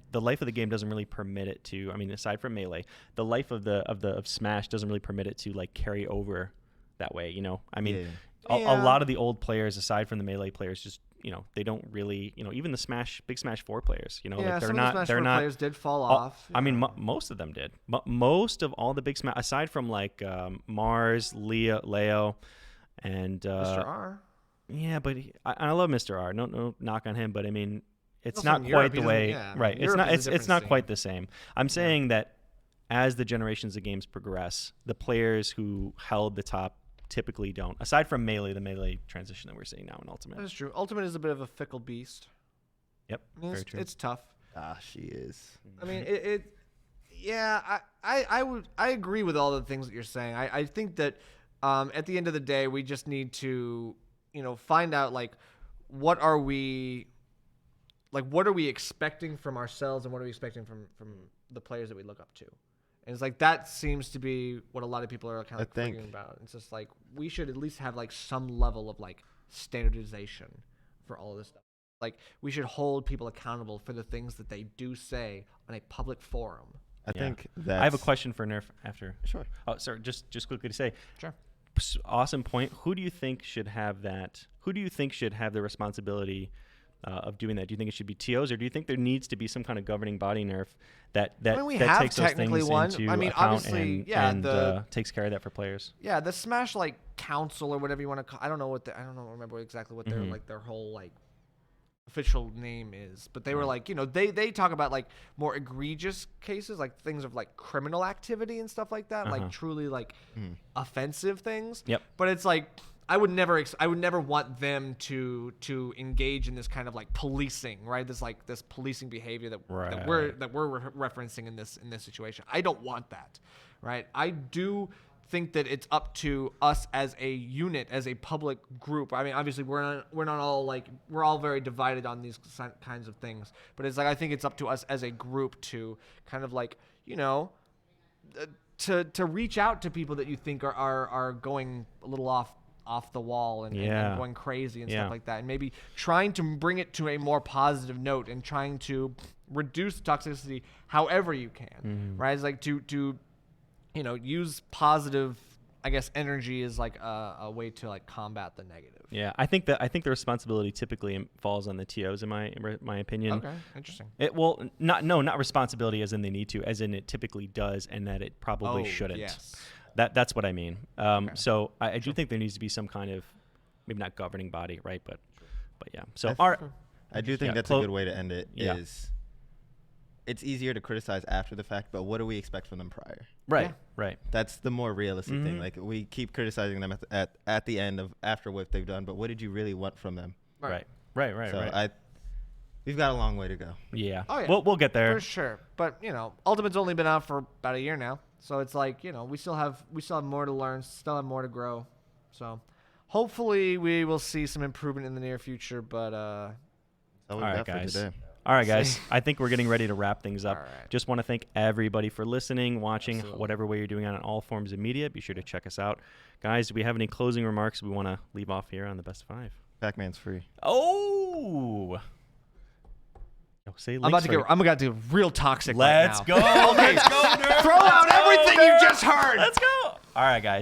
it to. I mean, aside from Melee, the life of Smash doesn't really permit it to like carry over that way. I mean, Yeah. a Yeah. lot of the old players, aside from the Melee players, just they don't really even the Big Smash 4 players. Yeah, Like some of the Smash 4 players did fall off. I mean, most of them did. Most of all the Big Smash, aside from like Mars, Leo, and Mr. R. yeah, but I love Mr. R. No knock on him, but I mean, it's Also not in quite Europe, the he way. doesn't- yeah, Right. It's Europe not. is a It's different not scene. quite the same. I'm saying that as the generations of games progress, the players who held the top typically don't. Aside from Melee, the Melee transition that we're seeing now in That Ultimate. is true. Ultimate is a bit of a fickle beast. Yep. I mean, Very true. it's tough. She is. I mean, yeah, I agree with all the things that you're saying. I think that at the end of the day, we just need to, find out what are we expecting from ourselves and what are we expecting from the players that we look up to. And it's like that seems to be what a lot of people are kind of I think- thinking about. It's just like we should at least have some level of standardization for all of this stuff. Like, we should hold people accountable for the things that they do say on a public forum. I think that I have a question for Nerf after. Sure. Oh, sorry. Just quickly to say. Sure. Awesome point. Who do you think should have that? Who do you think should have the responsibility of doing that? Do you think it should be TOs, or do you think there needs to be some kind of governing body, Nerf, that we that have takes those technically things one. into I mean, account obviously, and takes care of that for players? Yeah, the Smash like council or whatever you want to call. I don't remember exactly what their like their whole like official name is, but they were like, they talk about like more egregious cases, like things of like criminal activity and stuff like that, like truly like offensive things. Yep. But it's like I would never want them to engage in this kind of like policing, right? This policing behavior that we're referencing in this situation. I don't want that, right? I do think that it's up to us as a unit, as a public group. I mean, obviously we're not all like, we're all very divided on these kinds of things, but it's like I think it's up to us as a group to kind of like, to reach out to people that you think are going a little off the wall and going crazy and stuff like that, and maybe trying to bring it to a more positive note and trying to reduce toxicity however you can, right? It's like to use positive, I guess, energy is like a way to like combat the negative. Yeah, I think the responsibility typically falls on the TOs in my opinion. Okay, interesting. Not responsibility as in they need to, as in it typically does, and that it probably shouldn't. Yes. That's what I mean. So I do think there needs to be some kind of, maybe not governing body, right? But yeah. So I do think that's a good way to end it. Is it's easier to criticize after the fact, but what do we expect from them prior? Right. Right. That's the more realistic thing. Like, we keep criticizing them at the end of after what they've done, but what did you really want from them? Right. So we've got a long way to go. Yeah. Oh, yeah. We'll get there for sure. But Ultimate's only been out for about a year now, so it's like we still have more to learn, still have more to grow. So hopefully we will see some improvement in the near future. But that's all we got for today. All right, guys. I think we're getting ready to wrap things up. All right. Just want to thank everybody for listening, watching, Absolutely. whatever way you're doing it on all forms of media. Be sure to check us out. Guys, do we have any closing remarks we want to leave off here on the Best Five? Pac-Man's free. Oh! Say I'm about to get real toxic Let's right now. go. Let's go, Nerf. Throw out everything you just heard. Let's go. All right, guys.